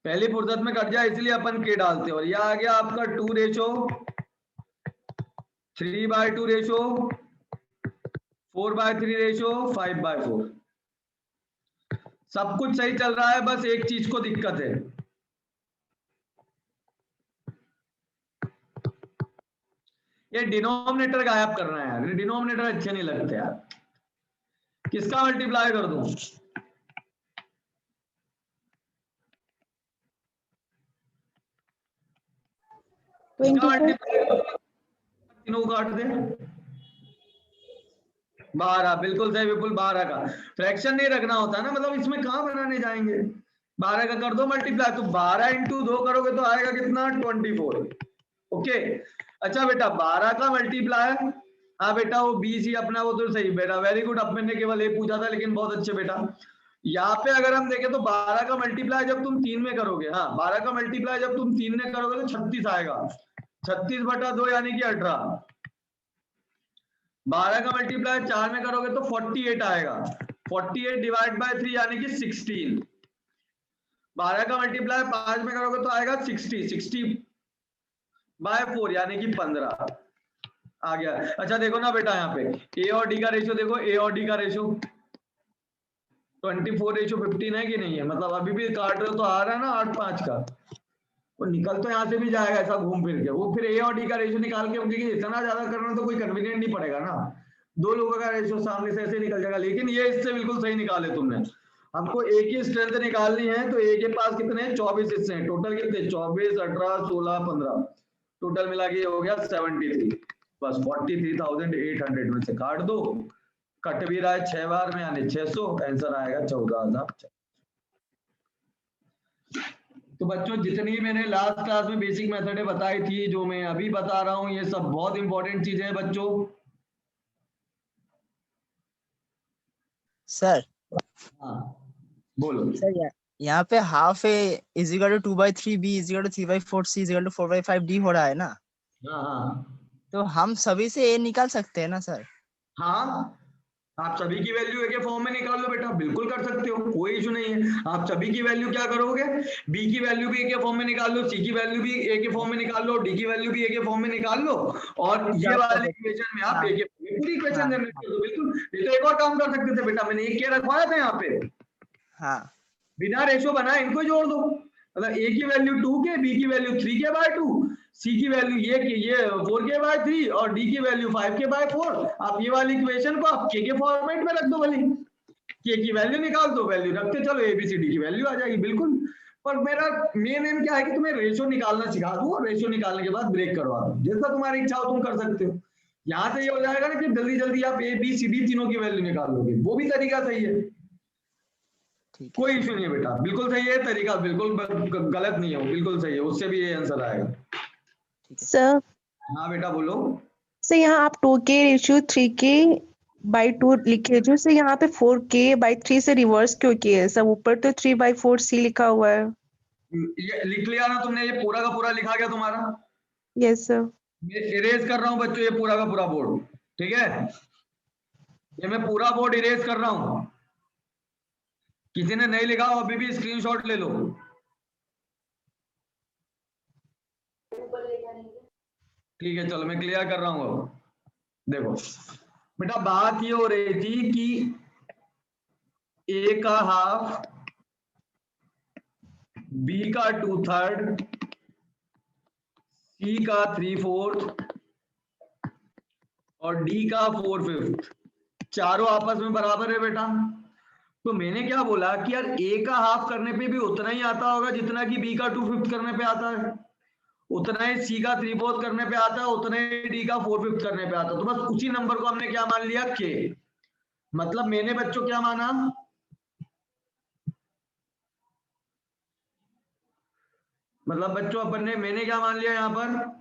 पहली फुर्सत में कट जाए इसलिए अपन के डालते हैं। और यह आ गया आपका 2:3/2 रेशो, 4/3 रेशो, 5/4। सब कुछ सही चल रहा है, बस एक चीज को दिक्कत है, ये डिनोमिनेटर गायब करना है यार, डिनोमिनेटर अच्छे नहीं लगते यार। किसका मल्टीप्लाई कर दूं? किसका मल्टीप्लाई? तीनों काट दे। 12, बिल्कुल सही विपुल, 12 का फ्रैक्शन नहीं रखना होता ना, मतलब इसमें कहां बनाने जाएंगे। 12 का कर दो मल्टीप्लाई, तो 12 × 2 करोगे तो आएगा कितना? 24। ओके अच्छा बेटा 12 का मल्टीप्लाई, हाँ बेटा वो 20 ही अपना, वो तो सही बेटा, वेरी गुड। अब मैंने केवल ये पूछा था, लेकिन बहुत अच्छे बेटा। यहाँ पे अगर हम देखें तो 12 का मल्टीप्लाई जब तुम 3 में करोगे, हाँ 12 का मल्टीप्लाई जब तुम 3 में करोगे तो 36 आएगा, 36/2 यानी कि 18। 12 का मल्टीप्लाई 4 में करोगे तो 48 आएगा, 48 डिवाइड बाय 3 यानी कि 16। 12 का मल्टीप्लाई 5 में करोगे तो आएगा 60/4 यानी कि 15 आ गया। अच्छा देखो ना बेटा, यहाँ पे ए और डी का रेशियो देखो, ए और डी का रेशियो 24:15 है कि नहीं है? मतलब अभी भी काट रहे हो तो आ रहा है ना 8/5 का, वो निकल तो यहाँ से भी जाएगा ऐसा घूम फिर के। वो फिर ए और डी का रेशियो निकाल के, क्योंकि इतना ज्यादा करना तो कोई कन्वीनियंट नहीं पड़ेगा ना, 2 लोगों का रेशियो सामने से ऐसे निकल जाएगा। लेकिन ये इससे बिल्कुल सही निकाले तुमने। हमको ए की स्ट्रेंथ निकालनी है, तो ए के पास कितने हैं? 24 हिस्से हैं। टोटल कितने? 24, 18, 16, 15, टोटल मिला के हो गया 73। बस 43,800 में से काट दो, कट भी रहा है 6 बार में यानी 600, आंसर आएगा 14,000। तो बच्चों जितनी मैंने लास्ट क्लास में बेसिक मेथडें बताई थी, जो मैं अभी बता रहा हूं, ये सब बहुत इंपॉर्टेंट चीजें हैं बच्चों। सर हाँ बोलो सर, यहाँ पे half A is equal to 2/3, B is equal to 3/4, C is equal to 4/5, D हो रहा है ना? हाँ तो हम सभी से ए निकाल सकते हैं ना सर? हाँ, आप सभी की वैल्यू ए के फॉर्म में निकाल लो बेटा, बिल्कुल कर सकते हो, कोई इशू नहीं है। आप सभी की वैल्यू क्या करोगे? बी की वैल्यू भी ए के फॉर्म में निकाल लो, सी की वैल्यू भी ए के फॉर्म में निकाल लो, डी की वैल्यू भी ए के फॉर्म में निकाल लो, और ये वाले इक्वेशन में आप ए के पूरी इक्वेशन जनरेट कर दो। बिल्कुल, नहीं तो एक और काम कर सकते थे बेटा, मैंने एक क्या रखवाया था यहाँ पे, हाँ बिना रेशो बनाए इनको जोड़ दो। मतलब ए की वैल्यू 2 के, बी की वैल्यू 3k/2, सी की वैल्यू ये 4k/3 और डी की वैल्यू 5k/4। आप ये वाली इक्वेशन को आप के फॉर्मेट में रख दो, भले के की वैल्यू निकाल दो, वैल्यू रखते चलो, एबीसीडी की वैल्यू आ जाएगी। बिल्कुल, पर मेरा मेन एम क्या है कि तुम्हें रेशो निकालना सिखा दूं, और रेशो निकालने के बाद ब्रेक करवा दूं, जैसा तुम्हारी इच्छा हो तुम कर सकते हो। यहाँ से ये हो जाएगा ना कि जल्दी जल्दी आप ए बी सी डी तीनों की वैल्यू निकाल लोगे, वो भी तरीका सही है, कोई इशू नहीं है बेटा, बिल्कुल सही है तरीका, बिल्कुल गलत नहीं है, वो बिल्कुल सही है, उससे भी ये आंसर आएगा। सर हाँ बेटा बोलो। सर यहाँ आप 2k रेशियो 3k/2 लिखे जो सर, यहाँ पे 4k/3 से रिवर्स क्यों किए है सर? ऊपर तो 3/4 c लिखा हुआ है। ये लिख लिया ना तुमने? ये पूरा का पूरा लिखा गया तुम्हारा? Yes sir. मैं इरेज कर रहा हूँ बच्चों, ये पूरा का पूरा बोर्ड, ठीक है? ये मैं पूरा बोर्ड इरेज कर रहा हूँ। किसी ने नहीं लिखा हो अभी भी स्क्रीनशॉट ले लो। ठीक है चलो मैं क्लियर कर रहा हूँ। अब देखो बेटा, बात ये हो रही थी कि ए का हाफ, बी का 2/3, सी का 3/4 और डी का 4/5, चारों आपस में बराबर है बेटा। तो मैंने क्या बोला कि यार ए का हाफ करने पे भी उतना ही आता होगा जितना कि बी का 2/5 करने पे आता है, उतना ही सी का 3/4 करने पे आता है, उतना ही डी का 4/5 करने पे आता है। तो बस उसी नंबर को हमने क्या मान लिया, के। मतलब मैंने बच्चों क्या माना, मतलब बच्चों अपन ने, मैंने क्या मान लिया यहां पर,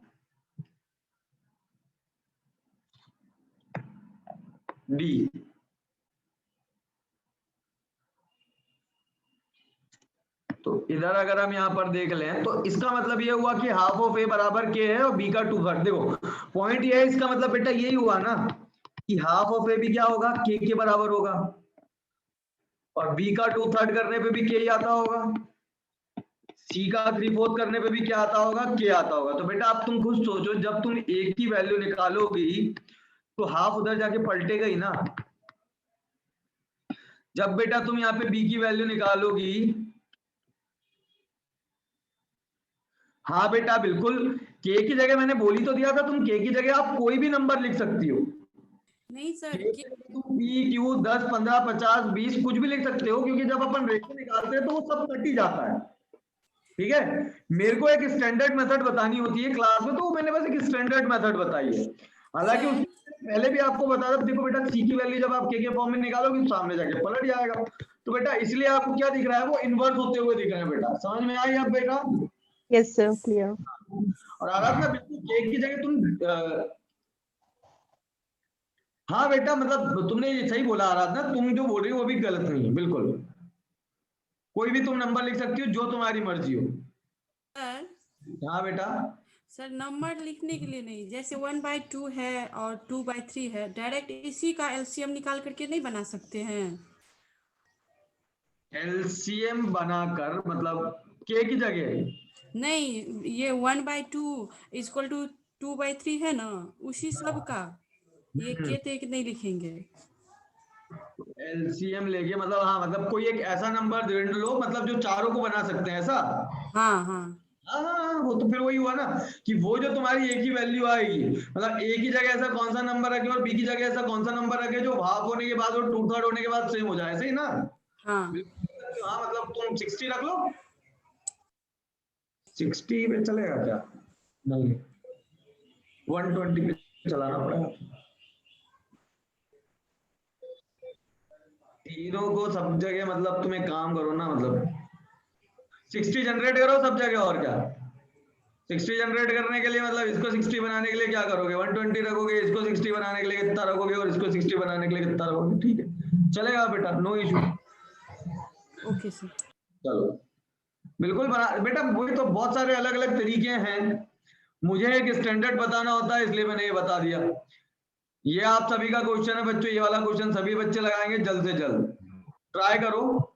डी। तो इधर अगर हम यहाँ पर देख लें तो इसका मतलब ये हुआ कि हाफ ऑफ ए बराबर के है और बी का 2/3। देखो पॉइंट ये है, इसका मतलब बेटा यही हुआ ना कि हाफ ऑफ ए भी क्या होगा, के बराबर होगा, और बी का 2/3 करने पे भी के ही आता होगा, सी का 3/4 करने पे भी क्या आता होगा, के आता होगा। तो बेटा अब तुम खुद सोचो, जब तुम ए की वैल्यू निकालोगी तो हाफ उधर जाके पलटेगा ही ना। जब बेटा तुम यहाँ पे बी की वैल्यू निकालोगी, हाँ बेटा बिल्कुल, के की जगह मैंने बोली तो दिया था, तुम के की जगह आप कोई भी नंबर लिख सकती हो। नहीं सर, पी क्यू 10 15 50 20 कुछ भी लिख सकते हो, क्योंकि जब अपन रेशियो निकालते हैं तो वो सब कट ही जाता है। ठीक है, मेरे को एक स्टैंडर्ड मेथड बतानी होती है क्लास में, तो मैंने बस एक स्टैंडर्ड मेथड बताई है। हालांकि सर, उससे पहले भी आपको बता रहा, देखो बेटा सी की वैल्यू जब आप के फॉर्म में निकालोगे तो सामने जाके पलट जाएगा। तो बेटा इसलिए आपको क्या दिख रहा है, वो इन्वर्स होते हुए दिख रहे हैं। बेटा समझ में आई अब बेटा? Yes sir, clear. और आराधना बिल्कुल के की जगह तुम हाँ बेटा, मतलब तुमने ये सही बोला आराधना, तुम जो बोल रही हो वो भी गलत नहीं है, बिल्कुल कोई भी तुम नंबर लिख सकती हो जो तुम्हारी मर्जी हो। सर, हाँ बेटा, सर नंबर लिखने के लिए नहीं, जैसे 1/2 है और 2/3 है, डायरेक्ट इसी का एलसीएम निकाल करके नहीं बना सकते हैं? एलसीएम बनाकर मतलब के की जगह, नहीं, ये 1/2 इक्वल टू 2/3 है ना, उसी सब का ये के तक नहीं लिखेंगे। एलसीएम लेके मतलब, हाँ मतलब कोई एक ऐसा नंबर ढूंढ लो मतलब जो चारों को बना सकते हैं, ऐसा। हाँ हाँ हाँ हाँ हाँ, वो तो फिर वही हुआ ना कि वो जो तुम्हारी एक ही वैल्यू आएगी, मतलब ए की जगह ऐसा कौन सा नंबर रखे और बी की जगह ऐसा कौन सा नंबर रखे जो हाफ होने के बाद और 2/3 होने के बाद सेम हो जाए, ऐसे ही ना। हाँ बिल्कुल, हाँ मतलब तुम 60 रख लो, 60 पे चलेगा क्या? नहीं, 120 पे चलाना पड़ेगा। तीनों को सब जगह, मतलब तुम एक काम करो ना, मतलब 60 जनरेट करो सब जगह, और क्या। 60 जनरेट करने के लिए मतलब इसको 60 बनाने के लिए क्या करोगे, 120 रखोगे, इसको 60 बनाने के लिए कितना रखोगे, और इसको 60 बनाने के लिए कितना रखोगे, ठीक है चलेगा बेटा, नो इशू। Okay sir. चलो बिल्कुल बना बेटा, वही तो बहुत सारे अलग अलग तरीके हैं, मुझे एक स्टैंडर्ड बताना होता है इसलिए मैंने ये बता दिया। ये आप सभी का क्वेश्चन है बच्चों, ये वाला क्वेश्चन सभी बच्चे लगाएंगे जल्द से जल्द, ट्राई करो।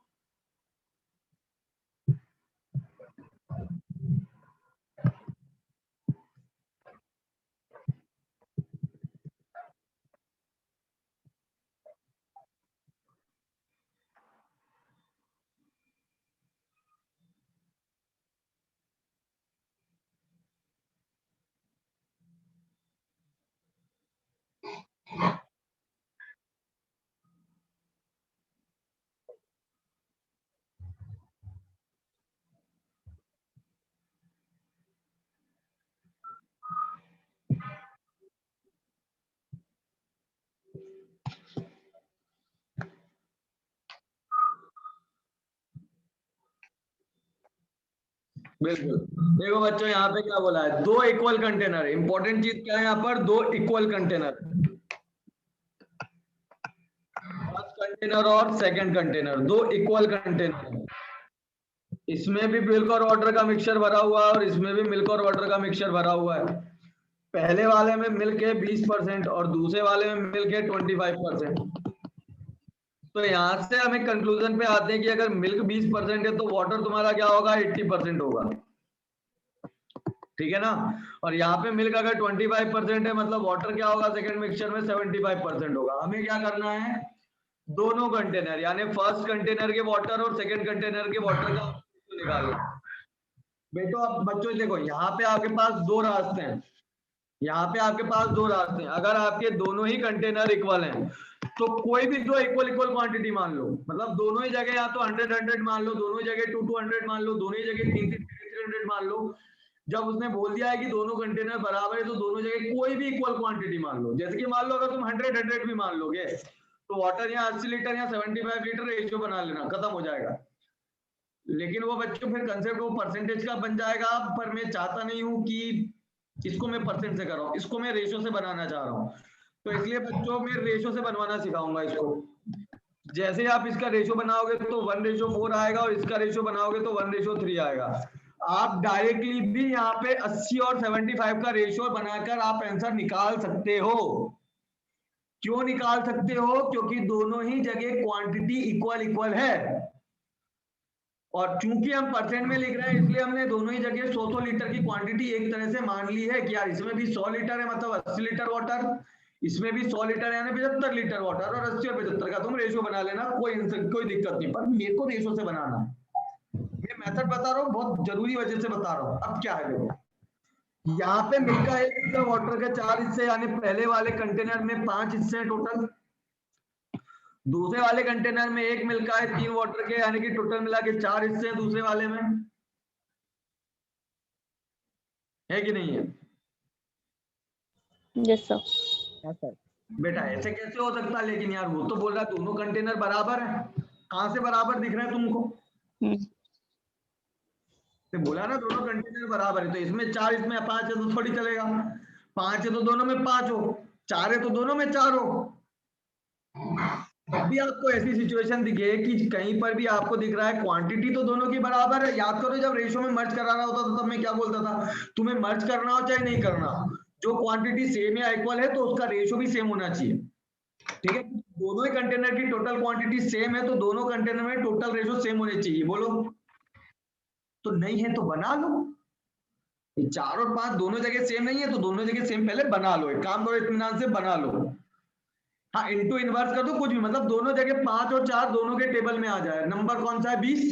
बिल्कुल, देखो बच्चों यहाँ पे क्या बोला है, दो इक्वल कंटेनर, इंपॉर्टेंट चीज क्या है यहाँ पर, दो इक्वल कंटेनर, फर्स्ट कंटेनर और सेकंड कंटेनर, दो इक्वल कंटेनर, इसमें भी मिल्क और वाटर का मिक्सचर भरा हुआ है और इसमें भी मिल्क और वाटर का मिक्सचर भरा हुआ है। पहले वाले में मिल्क है 20% और दूसरे वाले में मिल्क है 25%। तो यहाँ से हम एक कंक्लूजन पे आते हैं कि अगर मिल्क 20% है तो वाटर तुम्हारा क्या होगा, 80% होगा, ठीक है ना। और यहाँ पे मिल्क अगर 25% है मतलब वाटर क्या होगा, सेकंड मिक्सचर में 75% होगा। हमें क्या करना है, दोनों कंटेनर यानी फर्स्ट कंटेनर के वाटर और सेकंड कंटेनर के वाटर का निकालना। बेटो अब बच्चों देखो, यहाँ पे आपके पास दो रास्ते हैं, यहाँ पे आपके पास दो रास्ते हैं, अगर आपके दोनों ही कंटेनर इक्वल हैं तो कोई भी दो इक्वल इक्वल क्वांटिटी मान लो, मतलब दोनों ही जगह या तो 100 100 मान लो, दोनों ही जगह 2 200 मान लो, दोनों ही जगह 3 3 300 मान लो, जब उसने बोल दिया है कि दोनों कंटेनर बराबर है तो दोनों जगह कोई भी इक्वल क्वांटिटी मान लो। जैसे कि मान लो अगर तुम 100 भी मान लोगे तो वाटर या 80 लीटर या 75 लीटर रेशियो बना लेना, खत्म हो जाएगा। लेकिन वो बच्चों फिर कंसेप्ट वो परसेंटेज का बन जाएगा, पर मैं चाहता नहीं हूं कि इसको मैं परसेंट से कर रहा हूं, इसको मैं रेशियो से बनाना चाह रहा हूं। तो इसलिए बच्चों में रेशियो से बनवाना सिखाऊंगा इसको। जैसे आप इसका रेशियो बनाओगे तो 1:4 आएगा और इसका रेशियो बनाओगे तो 1:3 आएगा। आप डायरेक्टली भी यहाँ पे 80 और 75 का रेशियो बनाकर आप आंसर निकाल सकते हो। क्यों निकाल सकते हो? क्योंकि दोनों ही जगह क्वांटिटी इक्वल है, और चूंकि हम परसेंट में लिख रहे हैं इसलिए हमने दोनों ही जगह 100 लीटर की क्वांटिटी एक तरह से मान ली है कि यार इसमें भी 100 लीटर है, मतलब 80 लीटर वाटर, इसमें भी 100 लीटर यानी 75 लीटर वाटर, और 80 और 75 का तुम रेशियो बना लेना, कोई दिक्कत नहीं। पर मेरे को रेशियो से बनाना है, मैं मेथड बता रहा हूँ, बहुत जरूरी वजह से बता रहा हूँ। अब क्या है देखो, यहाँ पे मिल्क का 1 लीटर वाटर के 4 हिस्से, यानी पहले वाले कंटेनर में 5 हिस्से हैं टोटल, दूसरे वाले कंटेनर में 1 मिल्क का है 3 वाटर के, यानी कि टोटल मिला के 4 हिस्से हैं दूसरे वाले में, है कि नहीं है? Yes sir. हाँ सर। बेटा ऐसे कैसे हो सकता? लेकिन यार वो तो बोल रहा है दोनों कंटेनर बराबर है। कहां से बराबर दिख रहा है तुमको? तो बोला ना दोनों कंटेनर बराबर है, तो इसमें 4 इसमें 5 है तो थोड़ी चलेगा। 5 है तो दोनों में 5 हो, 4 है तो दोनों में 4 हो। अभी आपको ऐसी सिचुएशन दिखे कि कहीं पर भी आपको दिख रहा है क्वांटिटी तो दोनों की बराबर है। याद करो जब रेशियो में मर्ज करा रहा होता था तब मैं क्या बोलता था, तुम्हें मर्ज करना हो चाहे नहीं करना, जो क्वांटिटी सेम या इक्वल है तो उसका रेशियो भी सेम होना चाहिए। ठीक है, दोनों ही कंटेनर की टोटल क्वांटिटी सेम है तो दोनों कंटेनर में टोटल रेशियो सेम होने चाहिए। बोलो, तो नहीं है तो बना लो। 4 और 5 दोनों जगह सेम नहीं है तो दोनों जगह सेम पहले बना लो, एक काम करो इत्मीनान से बना लो। हाँ, इनटू इनवर्स कर दो, कुछ भी, मतलब दोनों जगह 5 और 4 दोनों के टेबल में आ जाए। नंबर कौन सा है? 20।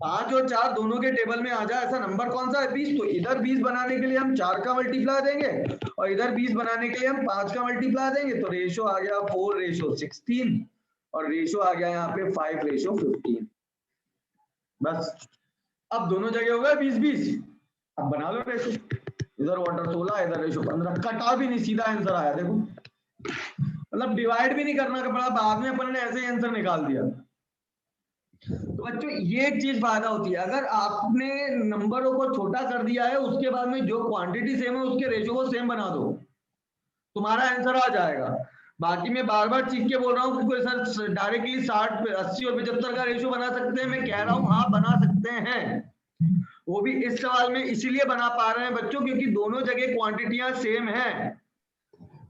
5 और 4 दोनों के टेबल में आ जाए, ऐसा नंबर कौन सा है? 20। तो इधर 20 बनाने के लिए हम 4 का मल्टीप्लाई देंगे और इधर 20 बनाने के लिए हम 5 का मल्टीप्लाई देंगे, तो रेशियो आ गया 4:16 और रेशियो आ गया यहाँ पे 5:15। बस, अब दोनों जगह हो गए 20-20। अब बना लो रेशियो, इधर वाटर 16 इधर रेशियो 15, कटा भी नहीं, सीधा आंसर आया। देखो, मतलब डिवाइड भी नहीं करना पड़ा, बाद में अपन ने ऐसे ही आंसर निकाल दिया। तो बच्चों ये एक चीज फायदा होती है, अगर आपने नंबरों को छोटा कर दिया है उसके बाद में जो क्वांटिटी सेम है उसके रेशियो को सेम बना दो, तुम्हारा आंसर आ जाएगा। बाकी मैं बार बार चीख के बोल रहा हूँ कि कोई सर डायरेक्टली 60, 80 और 75 का रेशियो बना सकते हैं, मैं कह रहा हूँ हाँ बना सकते हैं। वो भी इस सवाल में इसीलिए बना पा रहे हैं बच्चों क्योंकि दोनों जगह क्वांटिटियां सेम है।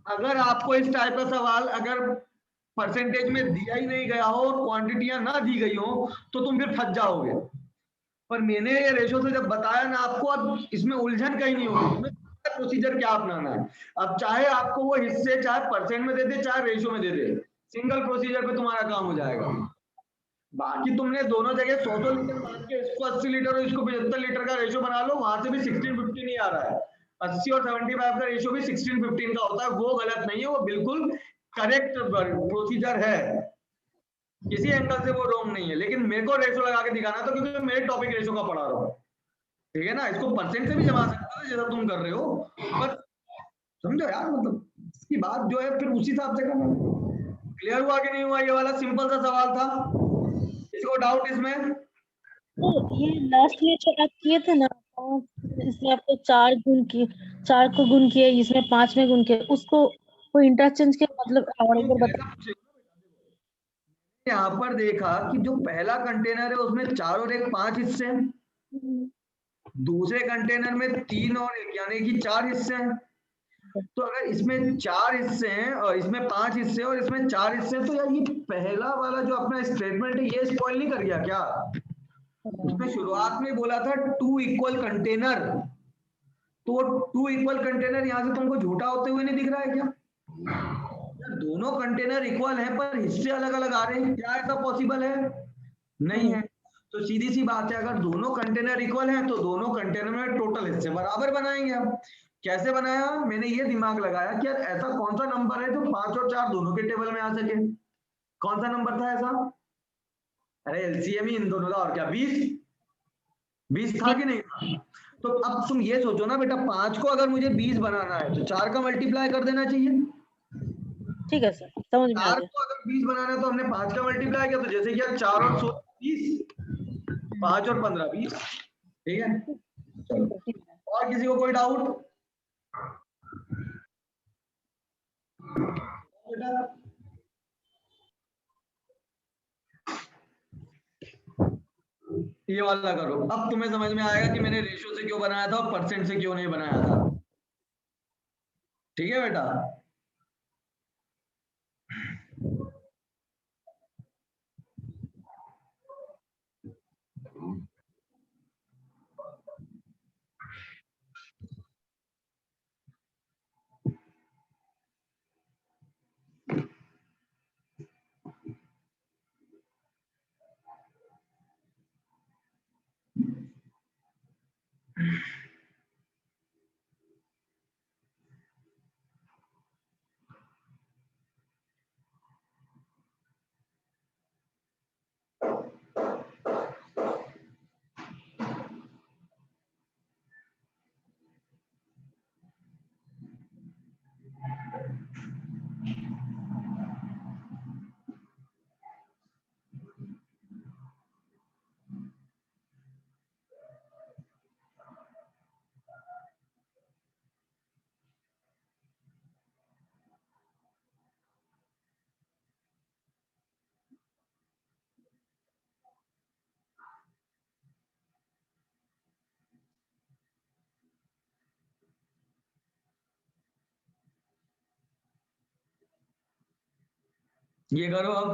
अगर आपको इस टाइप का सवाल अगर परसेंटेज में दिया ही नहीं गया हो और क्वांटिटियां ना दी गई हो तो तुम फिर फंस जाओगे। पर मैंने ये रेशो से जब बताया ना आपको, अब इसमें उलझन कहीं नहीं होगी, प्रोसीजर क्या अपनाना है। अब चाहे आपको वो हिस्से चाहे परसेंट में दे दे चाहे रेशो में दे दे, सिंगल प्रोसीजर पे तुम्हारा काम हो जाएगा। बाकी तुमने दोनों जगह 100 लीटर मान के इसको 80 लीटर और इसको 75 लीटर का रेशो बना लो, वहां से भी 16-15 ही आ रहा है। 80 और 75 का रेशियो भी 16-15 का होता है, वो गलत नहीं है, वो बिल्कुल करेक्ट प्रोसीजर है, किसी एंगल से वो रॉन्ग नहीं है। लेकिन मेरे को रेशियो लगा के दिखाना था क्योंकि मेरे टॉपिक रेशियो का पढ़ा रहा हूँ, ठीक है ना। इसको परसेंट से भी जमा सकते हो जैसा तुम कर रहे हो, पर समझो यार, मतलब इसकी बात जो है फिर उसी हिसाब से करना। क्लियर हुआ कि नहीं हुआ? ये वाला सिंपल सा सवाल था, इसको डाउट इसमें? तो ये लास्ट में जो आप किए थे ना, इसमें आपको 4 को गुण किए, इसमें 5 में गुण किए, उसको वो इंटरचेंज के मतलब और एक बार बता। यहाँ पर देखा कि जो पहला कंटेनर है उसमें 4 और 1 5 हिस्से हैं, दूसरे कंटेनर में 3 और 1 यानी कि 4 हिस्से हैं। तो अगर इसमें 4 हिस्से हैं और इसमें 5 हिस्से और इसमें 4 हिस्से, तो यार ये पहला वाला जो अपना स्टेटमेंट है ये स्पॉइल नहीं कर गया क्या? उसमें शुरुआत में बोला था 2 इक्वल कंटेनर, तो 2 इक्वल कंटेनर यहाँ से तुमको झूठा होते हुए नहीं दिख रहा है क्या? दोनों कंटेनर इक्वल है पर हिस्से अलग अलग आ रहे हैं, क्या ऐसा पॉसिबल है? नहीं है। तो सीधी सी बात है, अगर दोनों कंटेनर इक्वल हैं तो दोनों कंटेनर में टोटल हिस्से बराबर बनाएंगे हम। कैसे बनाया? मैंने ये दिमाग लगाया कि यार ऐसा कौन सा नंबर है जो 5 और 4 दोनों के टेबल में आ सके। कौन सा नंबर था ऐसा? अरे एलसीएम ही इन दोनों का, और क्या 20 था कि नहीं था? तो अब तुम ये सोचो ना बेटा, 5 को अगर मुझे 20 बनाना है तो 4 का मल्टीप्लाई कर देना चाहिए। ठीक है सर, समझ में आ 4 गया। को अगर 20 बनाना है तो हमने 5 का मल्टीप्लाई किया, तो जैसे कि 4 और 16 20, 5 और 15 20। ठीक है, चलो और किसी को कोई डाउट? ये वाला करो, अब तुम्हें समझ में आएगा कि मैंने रेशियो से क्यों बनाया था और परसेंट से क्यों नहीं बनाया था। ठीक है बेटा, ये करो। अब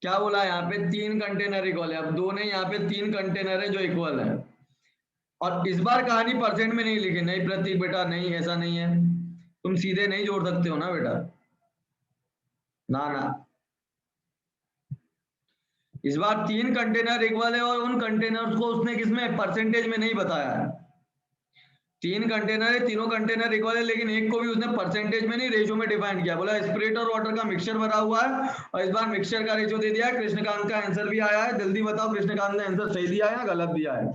क्या बोला, यहाँ पे 3 कंटेनर इक्वल है, अब 2 नहीं, यहाँ पे 3 कंटेनर है जो इक्वल है। और इस बार कहानी परसेंट में नहीं लिखी, नहीं प्रतीक बेटा, नहीं ऐसा नहीं है, तुम सीधे नहीं जोड़ सकते हो ना बेटा, ना ना। इस बार 3 कंटेनर इक्वल है और उन कंटेनर्स को उसने किसमें, परसेंटेज में नहीं बताया है। 3 कंटेनर है, तीनों कंटेनर इक्वल है, लेकिन एक को भी उसने परसेंटेज में नहीं, रेशियो में डिफाइन किया। बोला स्पिरिट और वाटर का मिक्सचर भरा हुआ है और इस बार मिक्सचर का रेशियो दे दिया है। कृष्णकांत का आंसर भी आया है, जल्दी बताओ कृष्णकांत ने आंसर सही दिया है या गलत दिया है।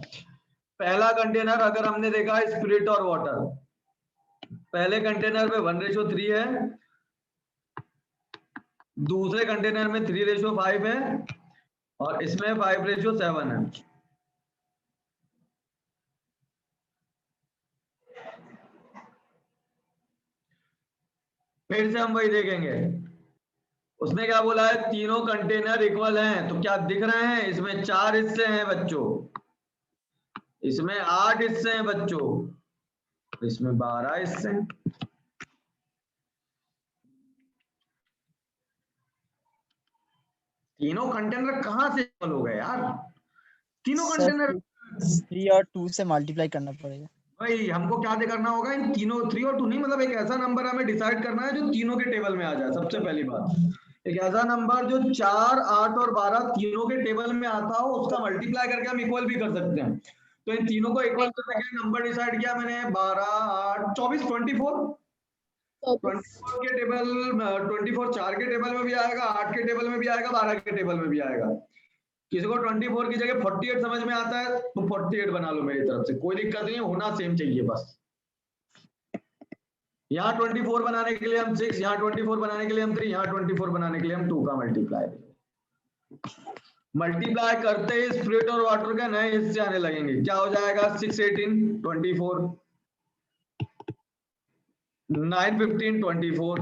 पहला कंटेनर अगर हमने देखा है स्पिरिट और वाटर, पहले कंटेनर में 1:3 है, दूसरे कंटेनर में 3:5 है और इसमें 5:7 है। फिर से हम वही देखेंगे, उसने क्या बोला है, तीनों कंटेनर इक्वल हैं, तो क्या दिख रहे हैं, इसमें 4 हिस्से हैं बच्चों, इसमें 8 हिस्से हैं बच्चों, इसमें 12 हिस्से हैं। तीनों कंटेनर कहां से इक्वल हो गए यार, तीनों कंटेनर 3 और 2 से मल्टीप्लाई करना पड़ेगा। भाई हमको क्या करना होगा, इन तीनों 3 और 2 नहीं, मतलब एक ऐसा नंबर हमें डिसाइड करना है जो तीनों के टेबल में आ जाए। सबसे पहली बात, एक ऐसा नंबर जो 4, 8 और 12 तीनों के टेबल में आता हो, उसका मल्टीप्लाई करके हम इक्वल भी कर सकते हैं। तो इन तीनों को इक्वल करने के नंबर डिसाइड किया मैंने, 12, 8, 24, 24 के टेबल, 24 4 के टेबल में भी आएगा, 8 के टेबल में भी आएगा, 12 के टेबल में भी आएगा। किसी को 24 की जगह 48 समझ में आता है तो 48 बना लो, मेरी तरफ से कोई दिक्कत नहीं है, होना सेम चाहिए बस। यहाँ 24 बनाने के लिए हम 6, यहाँ 24 बनाने के लिए हम 3, यहाँ 24 बनाने के लिए हम 2 का मल्टीप्लाई करते ही स्पिरिट और वाटर के नए हिस्से आने लगेंगे। क्या हो जाएगा, 6, 18, 24, 9, 15, 24,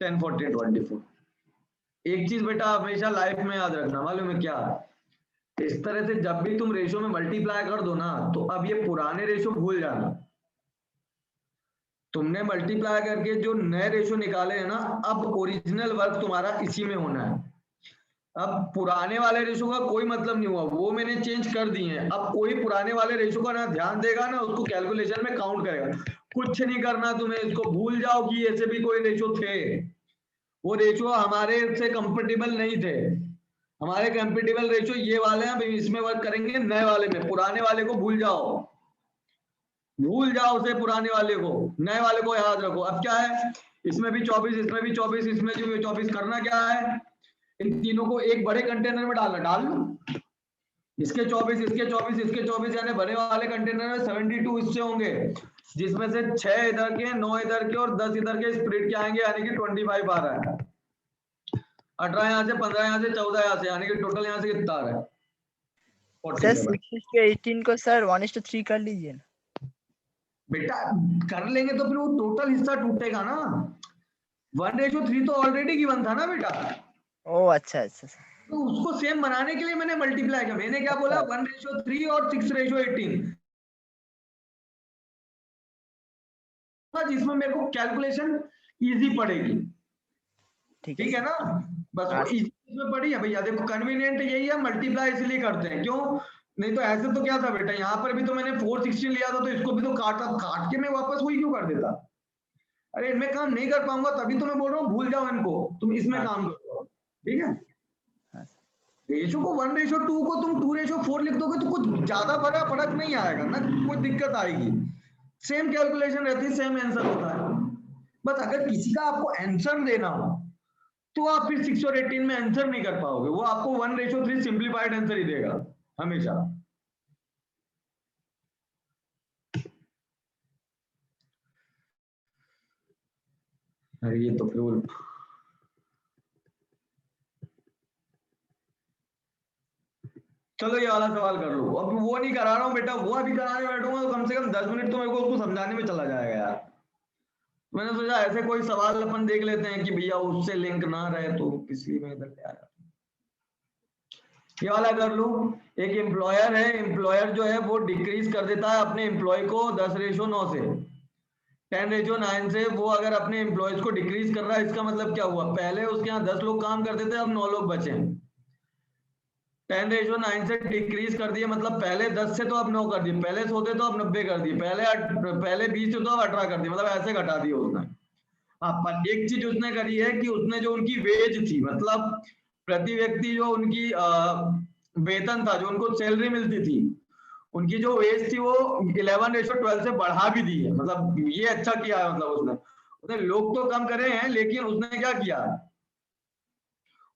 10, 14, 24। एक चीज बेटा हमेशा लाइफ में याद रखना, मालूम है क्या, इस तरह से जब भी तुम रेशियो में मल्टीप्लाई कर दो ना, तो अब ये पुराने रेशियो भूल जाना। तुमने मल्टीप्लाई करके जो नए रेशियो निकाले हैं ना, अब ओरिजिनल वर्क तुम्हारा इसी में होना है। अब पुराने वाले रेशियो का कोई मतलब नहीं हुआ, वो मैंने चेंज कर दिए हैं। अब कोई पुराने वाले रेशियो का ना ध्यान देगा ना उसको कैलकुलेशन में काउंट करेगा, कुछ नहीं करना तुम्हें, इसको भूल जाओ कि ऐसे भी कोई रेशियो थे। वो रेशियो हमारे से कंपेटेबल नहीं थे, हमारे कंपेटेबल रेशियो ये वाले हैं, इसमें वर्क करेंगे, नए वाले में। पुराने वाले को भूल जाओ, भूल जाओ उसे, पुराने वाले को, नए वाले को याद रखो। अब क्या है, इसमें भी 24, इसमें भी 24, इसमें भी 24, करना क्या है, इन तीनों को एक बड़े कंटेनर में डालना, डाल लो। इसके 24, इसके 24, इसके 24, यानी भरे वाले कंटेनर में 72 हिस्से होंगे, जिसमें से 6 इधर के, 9 इधर के और 10 इधर के स्प्लिट के आएंगे, यानी कि 25 आ रहा है। 18 यहाँ से, 15 यहाँ से, 14 यहाँ से, यानी कि टोटल यहाँ से कितना आ रहा है? 40 सर 6:18 को सर 1:3 कर लीजिए ना। बेटा कर लेंगे तो फिर वो टोटल हिस्सा टूटेगा ना। 1:3 तो ऑलरेडी गिवन था ना बेटा। ओ अच्छा अच्छा सर। तो उसको सेम बनाने के लिए मैंने मल्टीप्लाई किया। मैंने क्या बोला? 1:3 और 6:18, जिसमें मेरे को कैलकुलेशन इजी पड़ेगी। ठीक है ना? बस वो इजी में पड़ी है भैया। देखो कन्वीनियंट यही है, मल्टीप्लाई इसलिए करते हैं। क्यों? नहीं तो ऐसे तो क्या था बेटा, यहाँ पर भी तो मैंने 416 लिया था, तो इसको भी तो काट के मैं वापस वही क्यों कर देता? अरे इनमें काम नहीं कर पाऊंगा, तभी तो मैं बोल रहा हूँ भूल जाओ इनको, तुम इसमें काम करो। ठीक है? रेशो को 1:2 को तुम 2:4 लिख दोगे तो कुछ ज्यादा फर्क नहीं आएगा ना, कोई दिक्कत आएगी। सेम कैलकुलेशन रहती है, सेम आंसर होता है। बस अगर किसी का आपको आंसर देना हो तो आप फिर 6 और 18 में आंसर नहीं कर पाओगे, वो आपको 1:3 सिंप्लीफाइड आंसर ही देगा हमेशा। अरे ये तो फिर चलो ये वाला सवाल कर लो। अब वो नहीं करा रहा हूं बेटा, वो अभी कराने बैठूंगा तो कम से कम 10 मिनट तो मेरे को उसको समझाने में चला जाएगा यार। मैंने सोचा ऐसे कोई सवाल अपन देख लेते हैं कि भैया उससे लिंक ना रहे, तो इसलिए मैं इधर ले आया। ये वाला कर लो। एक एम्प्लॉयर है, एम्प्लॉयर जो है वो डिक्रीज कर देता है अपने एम्प्लॉय को 10:9 से 10:9 से। वो अगर अपने एम्प्लॉयज को डिक्रीज कर रहा है, इसका मतलब क्या हुआ? पहले उसके यहाँ 10 लोग काम करते थे, अब 9 लोग बचे। 10:9 से डिक्रीज कर दिए, मतलब पहले 10 से तो अब 9 कर दिए, पहले 100 थे तो अब 90 कर दिए, पहले 20 थे तो अब 18 कर दिए, मतलब ऐसे घटा दिए उसने। हाँ, पर एक चीज उसने करी है कि उसने जो उनकी वेज थी, मतलब प्रति व्यक्ति जो उनकी वेतन था, जो उनको सैलरी मिलती थी, उनकी जो वेज थी वो 11:12 से बढ़ा भी दी है। मतलब ये अच्छा किया है, मतलब उसने लोग तो कम करे हैं, लेकिन उसने क्या किया,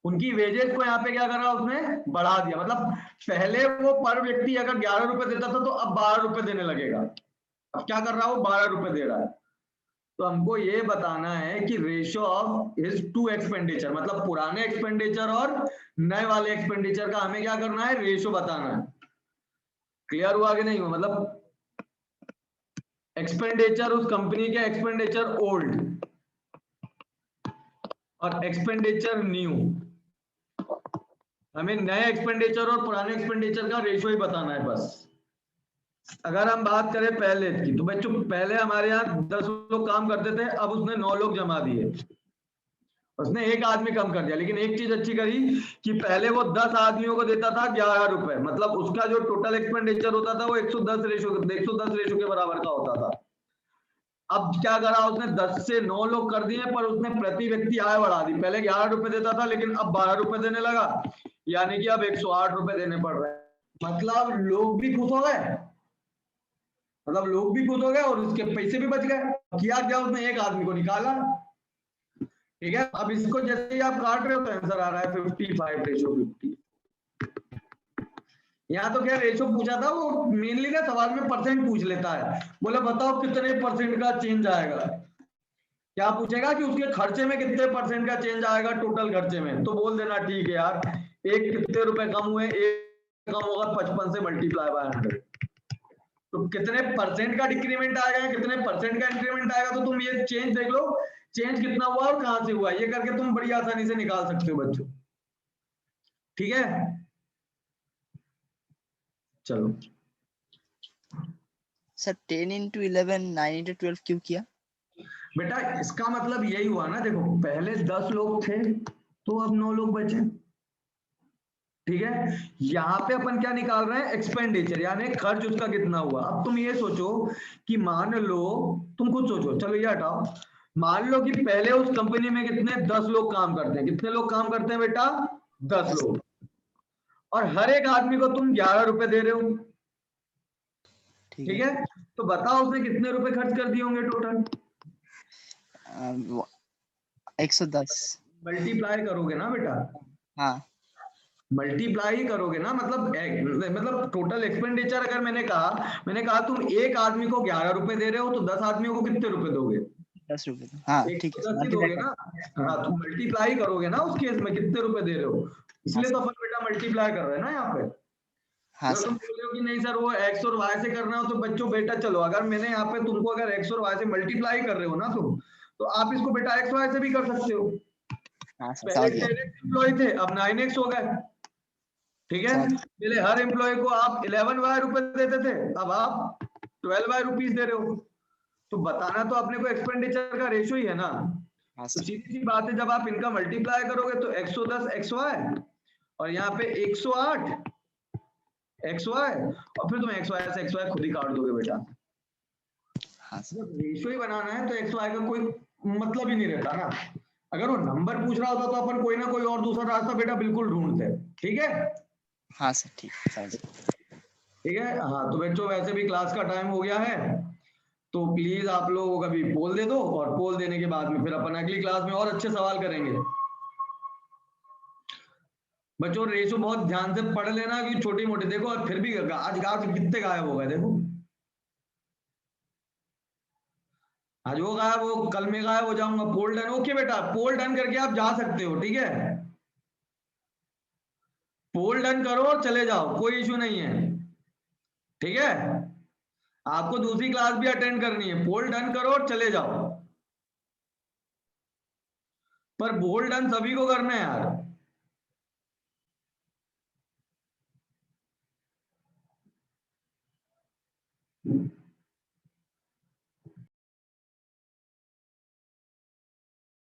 उनकी वेजेस को यहाँ पे क्या करा, उसने बढ़ा दिया। मतलब पहले वो पर व्यक्ति अगर 11 रुपए देता था तो अब 12 रुपए देने लगेगा। अब क्या कर रहा है वो? 12 रुपए दे रहा है। तो हमको ये बताना है कि ratio of his to expenditure, मतलब पुराने एक्सपेंडिचर और नए वाले एक्सपेंडिचर का हमें क्या करना है? रेशियो बताना है। क्लियर हुआ कि नहीं हुआ? मतलब एक्सपेंडिचर उस कंपनी के एक्सपेंडिचर ओल्ड और एक्सपेंडिचर न्यू, हमें नए एक्सपेंडिचर और पुराने एक्सपेंडिचर का रेशियो ही बताना है बस। अगर हम बात करें पहले की, तो बच्चों पहले हमारे यहाँ 10 लोग काम करते थे, अब उसने 9 लोग जमा दिए, उसने एक आदमी कम कर दिया। लेकिन एक चीज अच्छी करी कि पहले वो 10 आदमियों को देता था 11 रुपए, मतलब उसका जो टोटल एक्सपेंडिचर होता था वो 110 रेशो के बराबर का होता था। अब क्या करा उसने? 10 से 9 लोग कर दिए, पर उसने प्रति व्यक्ति आय बढ़ा दी। पहले 11 रुपए देता था, लेकिन अब 12 रुपए देने लगा, यानी कि अब 108 रुपए देने पड़ रहे हैं। मतलब लोग भी खुश हो गए, और उसके पैसे भी बच गए। किया क्या उसने? एक आदमी को निकाला। ठीक है, अब इसको जैसे ही आप काट रहे हो तो आंसर आ रहा है 55:50। यहाँ तो क्या रेशो पूछा था, वो मेनली ना सवाल में परसेंट पूछ लेता है। बोले बताओ कितने परसेंट का चेंज आएगा। क्या पूछेगा कि उसके खर्चे में कितने परसेंट का चेंज आएगा टोटल खर्चे में, तो बोल देना ठीक है यार, एक कितने रुपए कम हुए, एक कम होगा 55 से मल्टीप्लाई बाय 100। तो कितने परसेंट का डिक्रीमेंट आएगा, कितने परसेंट का इंक्रीमेंट आएगा, तो तुम ये चेंज देख लो, चेंज कितना हुआ और कहां से हुआ, ये करके तुम बड़ी आसानी से निकाल सकते हो बच्चों। ठीक है, चलो सर 10 into 11 9 into 12 क्यों किया? बेटा इसका मतलब यही हुआ ना, देखो पहले 10 लोग थे तो अब 9 लोग बचे। ठीक है, यहाँ पे अपन क्या निकाल रहे हैं? एक्सपेंडिचर, यानी खर्च उसका कितना हुआ। अब तुम ये सोचो कि मान लो, तुम खुद सोचो, चलो ये हटाओ, मान लो कि पहले उस कंपनी में कितने 10 लोग काम करते हैं। कितने लोग काम करते हैं बेटा? 10 लोग, और हर एक आदमी को तुम 11 रुपए दे रहे हो। ठीक है, तो बताओ उसने कितने रुपए खर्च कर दिए होंगे टोटल? 110। मल्टीप्लाई करोगे ना बेटा? हाँ, मल्टीप्लाई करोगे ना, मतलब टोटल एक्सपेंडिचर अगर मैंने कहा तुम एक आदमी को 11 रुपए दे रहे हो तो 10 आदमियों को कितने रुपए दोगे? 10 रुपए। हाँ ठीक है, 110 ही दोगे ना। हाँ तो मल्टीप्लाई करोगे ना उस केस में कितने रुपए दे रहे हो, इसलिए तो अपन बेटा मल्टीप्लाई कर रहे हैं ना यहाँ पे। हाँ अगर सर। तुम बोल रहे हो कि नहीं सर वो एक्स और वाई से करना हो तो बच्चों बेटा चलो, अगर मैंने यहाँ पे तुमको अगर एक्स और वाई से मल्टीप्लाई कर रहे हो ना तुम, तो आप इसको बेटा एक्स वाई से भी कर सकते हो। हाँ सर, पहले समझ गया। 10x एम्प्लॉय थे, अब 9x हो गए, ठीक है। समझ पहले हर एम्प्लॉय को आप 11 रुपए देते थे, अब आप 12 रुपीज दे रहे हो। तो बताना तो अपने को एक्सपेंडिचर का रेशियो ही है ना। हाँ तो सर। सीधी सी बात है, जब आप इनका मल्टीप्लाई करोगे तो 110 XY और यहाँ पे 108 XY, और फिर तुम XY से XY खुद ही काट दोगे बेटा। हाँ सर। जब रेशियो ही बनाना है तो XY का कोई मतलब ही नहीं रहता ना। अगर वो नंबर पूछ रहा होता तो अपन कोई ना कोई और दूसरा रास्ता बेटा बिल्कुल ढूंढते, ठीक है। हाँ सर, ठीक है, समझ गया। ठीक है। हाँ तो बच्चों वैसे भी क्लास का टाइम हो गया है, तो प्लीज आप लोग अभी पोल दे दो, और पोल देने के बाद में फिर अपन अगली क्लास में और अच्छे सवाल करेंगे। बच्चों रेशो बहुत ध्यान से पढ़ लेना, कि छोटी मोटी देखो, और फिर भी आज कितने गायब हो गए देखो। आज वो गायब हो, कल में गायब हो जाऊंगा। पोल डन, ओके बेटा, पोल डन करके आप जा सकते हो, ठीक है। पोल डन करो और चले जाओ, कोई इशू नहीं है, ठीक है। आपको दूसरी क्लास भी अटेंड करनी है, पोल डन करो और चले जाओ, पर पोल डन सभी को करना है यार।